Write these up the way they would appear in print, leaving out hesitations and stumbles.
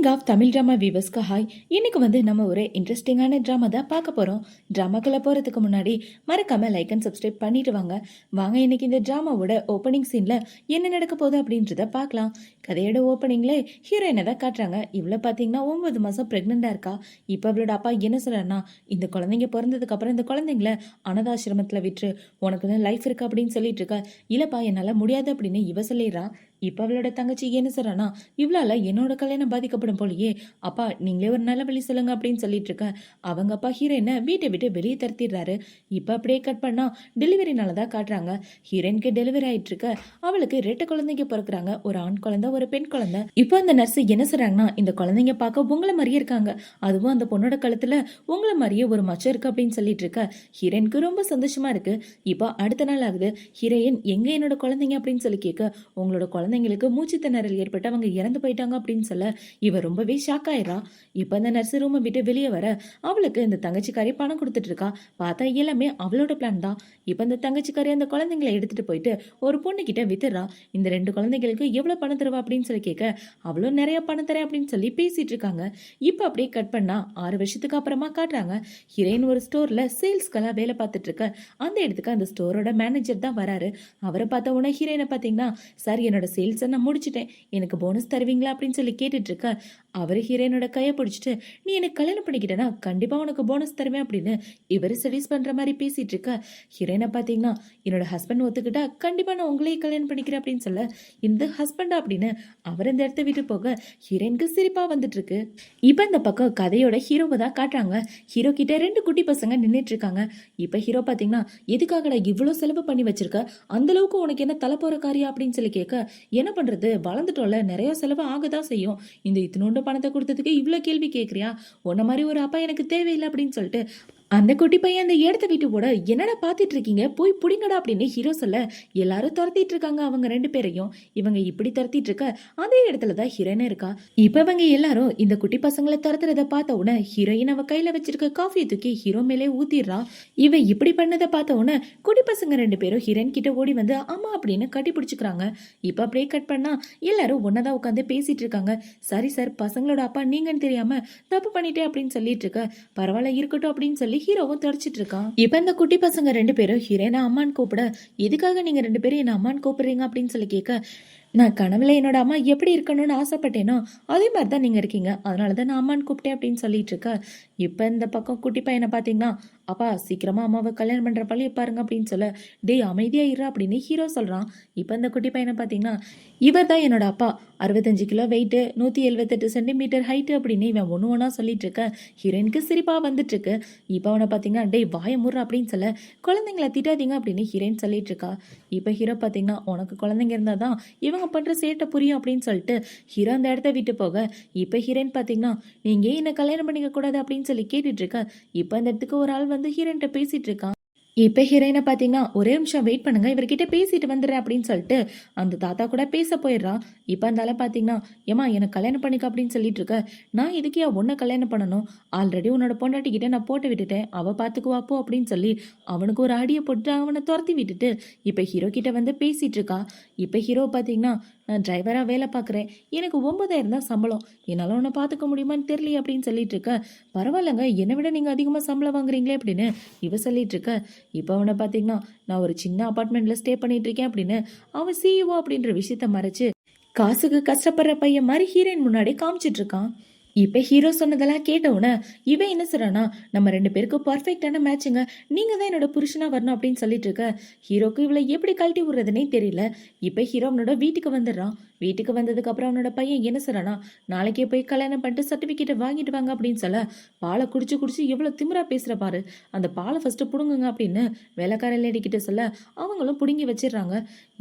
King of Tamil drama வீவர்ஸ்க்கு hi. இன்னைக்கு நம்ம ஒரு இன்ட்ரெஸ்டிங்கான ட்ராமா தான் பார்க்க போகிறோம். ட்ராமாக்குள்ளே போகிறதுக்கு முன்னாடி மறக்காம லைக் அண்ட் சப்ஸ்கிரைப் பண்ணிட்டு வாங்க. இன்னைக்கு இந்த ட்ராமாவோட ஓப்பனிங் சீனில் என்ன நடக்க போகுது அப்படின்றத பார்க்கலாம். கதையோட ஓப்பனிங்லே ஹீரோயினை தான் காட்டுறாங்க. இவ்வளோ பார்த்தீங்கன்னா 9 மாதம் ப்ரெக்னெண்ட்டாக இருக்கா. இப்போ அவளோட அப்பா என்ன சொல்கிறாருன்னா, இந்த குழந்தைங்க பிறந்ததுக்கப்புறம் இந்த குழந்தைங்கள அனாதாசிரமத்தில் விட்டுரு, உனக்கு தான் லைஃப் இருக்கு அப்படின்னு சொல்லிட்டு இருக்கா. இல்லைப்பா என்னால் முடியாது அப்படின்னு இவ சொல்லிடுறான். இப்போ அவளோட தங்கச்சி என்ன சொல்றானா, இவ்வளால என்னோட கல்யாணம் பாதிக்கப்படும் போலயே, அப்பா நீங்களே ஒரு நல்ல வழி சொல்லுங்க அப்படின்னு சொல்லிட்டு இருக்க. அவங்க அப்பா ஹீரோயினை வீட்டை விட்டு வெளியே தரத்திடுறாரு. இப்போ அப்படியே கட் பண்ணா டெலிவரினால தான் காட்டுறாங்க. ஹீரோயினுக்கு டெலிவரி ஆயிட்டு இருக்க. அவளுக்கு 2 குழந்தைங்க பிறக்குறாங்க, ஒரு ஆண் குழந்தை ஒரு பெண் குழந்தை. இப்போ அந்த நர்ஸ் என்ன சொல்றாங்கன்னா, இந்த குழந்தைங்க பார்க்க உங்களை மாதிரியே இருக்காங்க, அதுவும் அந்த பொண்ணோட கழுத்துல உங்களை மாதிரியே ஒரு மச்சம் இருக்கு அப்படின்னு சொல்லிட்டு இருக்க. ஹீரோயினுக்கு ரொம்ப சந்தோஷமா இருக்கு. இப்போ அடுத்த நாள் ஆகுது. ஹீரோயின் எங்க என்னோட குழந்தைங்க அப்படின்னு சொல்லி கேட்க, உங்களோட குழந்தைங்களுக்கு மூச்சு திணறல் ஏற்பட்டு அவங்க இறந்து போயிட்டாங்க அப்படின்னு சொல்ல இவ ரொம்பவே ஷாக் ஆயிரா. இப்ப அந்த நர்ஸ் ரூமை விட்டு வெளியே வர அவளுக்கு இந்த தங்கச்சிக்காரி பணம் கொடுத்துட்டு இருக்கா. பார்த்தா எல்லாமே அவளோட பிளான் தான். இப்ப இந்த தங்கச்சிக்காரி அந்த குழந்தைங்களை எடுத்துட்டு போயிட்டு ஒரு பொண்ணு கிட்ட வித்துறா. இந்த 2 குழந்தைகளுக்கு எவ்வளவு பணம் தருவா அப்படின்னு சொல்லி கேட்க, அவளும் நிறைய பணம் தரேன் அப்படின்னு சொல்லி பேசிட்டு இருக்காங்க. இப்ப அப்படியே கட் பண்ணா 6 வருஷத்துக்கு அப்புறமா காட்டுறாங்க. ஹீரோயின் ஒரு ஸ்டோர்ல சேல்ஸ்க்கெல்லாம் வேலை பார்த்துட்டு இருக்க. அந்த இடத்துக்கு அந்த ஸ்டோரோட மேனேஜர் தான் வராரு. அவரை பார்த்த உடனே ஹீரோயினை பாத்தீங்கன்னா, சார் என்னோட சேல்ஸை நான் முடிச்சிட்டேன், எனக்கு போனஸ் தருவீங்களா அப்படின்னு சொல்லி கேட்டுட்டு இருக்க. அவரு ஹீரோயினோட கையை பிடிச்சிட்டு, நீ எனக்கு கல்யாணம் பண்ணிக்கிட்டனா கண்டிப்பா உனக்கு போனஸ் தருவேன் அப்படின்னு இவரு சஜஸ்ட் பண்ற மாதிரி பேசிட்டு இருக்க. ஹீரோயினை பாத்தீங்கன்னா, என்னோட ஹஸ்பண்ட் ஒத்துக்கிட்டா கண்டிப்பா நான் உங்களையே கல்யாணம் பண்ணிக்கிறேன் அப்படின்னு சொல்ல, இந்த ஹஸ்பண்டா அப்படின்னு அவர் இந்த இடத்த விட்டு போக ஹீரோயினுக்கு சிரிப்பா வந்துட்டு இருக்கு. இப்ப இந்த பக்கம் கதையோட ஹீரோவை தான் காட்டுறாங்க. ஹீரோ கிட்ட 2 குட்டி பசங்க நின்றுட்டு இருக்காங்க. இப்ப ஹீரோ பாத்தீங்கன்னா, எதுக்காகடா இவ்வளவு செலவு பண்ணி வச்சிருக்க, அந்த அளவுக்கு உனக்கு என்ன தலை போற காரியம் அப்படின்னு சொல்லி கேட்க, என்ன பண்றது வளர்ந்துட்டோம்ல, நிறைய செலவு ஆகதான் செய்யும், இந்த இத்தினோண்டு பணத்தை கொடுத்ததுக்கு இவ்வளவு கேள்வி கேட்கறியா, உன்ன மாதிரி ஒரு அப்பா எனக்கு தேவையில்லை அப்படின்னு சொல்லிட்டு அந்த குட்டி பையன் அந்த இடத்த விட்டு போட, என்னடா பாத்துட்டு இருக்கீங்க போய் புடிங்கடா அப்படின்னு ஹீரோ சொல்ல எல்லாரும் துரத்திட்டு இருக்காங்க அவங்க 2 பேரையும். இவங்க இப்படி துரத்திட்டு இருக்க அதே இடத்துலதான் ஹீரோயின் இருக்கா. இப்ப இவங்க எல்லாரும் இந்த குட்டி பசங்களை துரத்துறத பார்த்த உடனே ஹீரோயின் அவ கையில வச்சிருக்க காஃபியை தூக்கி ஹீரோ மேலே ஊத்திடுறா. இவ இப்படி பண்ணதை பார்த்த உடனே குட்டி பசங்க 2 பேரும் ஹீரோயின் கிட்ட ஓடி வந்து அம்மா அப்படின்னு கட்டி பிடிச்சுக்கிறாங்க. இப்ப அப்படியே கட் பண்ணா எல்லாரும் ஒன்னதான் உட்காந்து பேசிட்டு இருக்காங்க. சரி சார், பசங்களோட அப்பா நீங்கன்னு தெரியாம தப்பு பண்ணிட்டே அப்படின்னு சொல்லிட்டு இருக்க. பரவாயில்ல இருக்கட்டும் அப்படின்னு சொல்லி ஹீரோவும் தொடச்சிட்டு இருக்கான். இப்ப இந்த குட்டி பசங்க 2 பேரும் ஹீரோயினை அம்மான்னு கூப்பிட, எதுக்காக நீங்க 2 பேரும் என்ன அம்மான்னு கூப்பிடுறீங்க அப்படின்னு சொல்லி கேட்க, நான் கனவுல என்னோட அம்மா எப்படி இருக்கணும்னு ஆசைப்பட்டேனோ அதே மாதிரி தான் நீங்க இருக்கீங்க, அதனாலதான் நான் அம்மான்னு கூப்பிட்டேன் அப்படின்னு சொல்லிட்டு இருக்க. இப்ப இந்த பக்கம் குட்டி பையனை பாத்தீங்கன்னா, அப்பா சீக்கிரமா அம்மாவை கல்யாணம் பண்ற பள்ளியை பாருங்க அப்படின்னு சொல்ல, டேய் அமைதியா இரு அப்படின்னு ஹீரோ சொல்றான். இப்ப இந்த குட்டி பையனை பாத்தீங்கன்னா, இவர் தான் என்னோட அப்பா, 65 கிலோ வெயிட், 178 சென்டிமீட்டர் ஹைட் அப்படின்னு இவன் ஒண்ணு ஒன்னா சொல்லிட்டு இருக்க. ஹீரோயினுக்கு சிரிப்பா வந்துட்டு இருக்கு. இப்ப அவனை பாத்தீங்கன்னா, டேய் வாய முற அப்படின்னு சொல்ல, குழந்தைங்களை திட்டாதீங்க அப்படின்னு ஹீரோயின் சொல்லிட்டு இருக்கா. இப்ப ஹீரோ பாத்தீங்கன்னா, உனக்கு குழந்தைங்க இருந்தாதான் இவங்க பண்ற சேட்டை புரியும் அப்படின்னு சொல்லிட்டு ஹீரோ அந்த இடத்த விட்டு போக, இப்ப ஹீரோயின் பாத்தீங்கன்னா, நீங்க என்ன கல்யாணம் பண்ணிக்க கூடாது அப்படின்னு சொல்லி கேட்டுட்டு இருக்க. இப்ப அந்த இடத்துக்கு ஒரு ஆள் வந்து ஹீரோயின்ட்ட பேசிட்டு இருக்கான். இப்ப ஹீரோயினை பாத்தீங்கன்னா, ஒரே நிமிஷம் வெயிட் பண்ணுங்க, இவர்கிட்ட பேசிட்டு வந்துடுறேன் அப்படின்னு சொல்லிட்டு அந்த தாத்தா கூட பேச போயிடுறான். இப்ப அந்த பாத்தீங்கன்னா, ஏமா எனக்கு கல்யாணம் பண்ணிக்க அப்படின்னு சொல்லிட்டு இருக்க, நான் இதுக்கு உன்னை கல்யாணம் பண்ணணும், ஆல்ரெடி உன்னோட பொண்டாட்டி கிட்ட நான் போட்டு விட்டுட்டேன், அவ பாத்துக்குவா போ அப்படின்னு சொல்லி அவனுக்கு ஒரு அடியை போட்டு அவனை துரத்தி விட்டுட்டு இப்ப ஹீரோ கிட்ட வந்து பேசிட்டு இருக்கா. இப்ப ஹீரோ பாத்தீங்கன்னா, நான் டிரைவரா வேலை பார்க்குறேன், எனக்கு 9,000 தான் சம்பளம், என்னால உன்னை பாத்துக்க முடியுமான்னு தெரியல அப்படின்னு சொல்லிட்டு இருக்க. பரவாயில்லங்க, என்னை விட நீங்க அதிகமா சம்பளம் வாங்குறீங்களே அப்படின்னு இவ சொல்லிட்டு இருக்க. இப்போ அவனை பார்த்தீங்கன்னா, நான் ஒரு சின்ன அப்பார்ட்மெண்ட்ல ஸ்டே பண்ணிட்டு இருக்கேன் அப்படின்னு அவன் சிஇஓ அப்படின்ற விஷயத்த மறைச்சு காசுக்கு கஷ்டப்படுற பையன் மாதிரி ஹீரோயின் முன்னாடி காமிச்சிட்டு இருக்கான். இப்ப ஹீரோ சொன்னதெல்லாம் கேட்ட உடனே இவன் என்ன சொல்றானா, நம்ம 2 பேருக்கு பர்ஃபெக்டான மேட்சுங்க, நீங்க தான் என்னோட புருஷனா வரணும் அப்படின்னு சொல்லிட்டு இருக்க. ஹீரோக்கு இவளை எப்படி கழட்டி விடுறதுனே தெரியல. இப்ப ஹீரோ அவனோட வீட்டுக்கு வந்துடுறான். வீட்டுக்கு வந்ததுக்கு அப்புறம் அவனோட பையன் என்ன சொல்றானா, நாளைக்கே போய் கல்யாணம் பண்ணிட்டு சர்டிபிகேட்டை வாங்கிட்டு வாங்க அப்படின்னு சொல்ல, பாலை குடிச்சு குடிச்சு எவ்வளவு திமிரா பேசுற பாரு, அந்த பாலை ஃபர்ஸ்ட் புடுங்குங்க அப்படின்னு வேலைக்கார லேடி கிட்ட சொல்ல அவங்களும் புடுங்கி வச்சிடுறாங்க.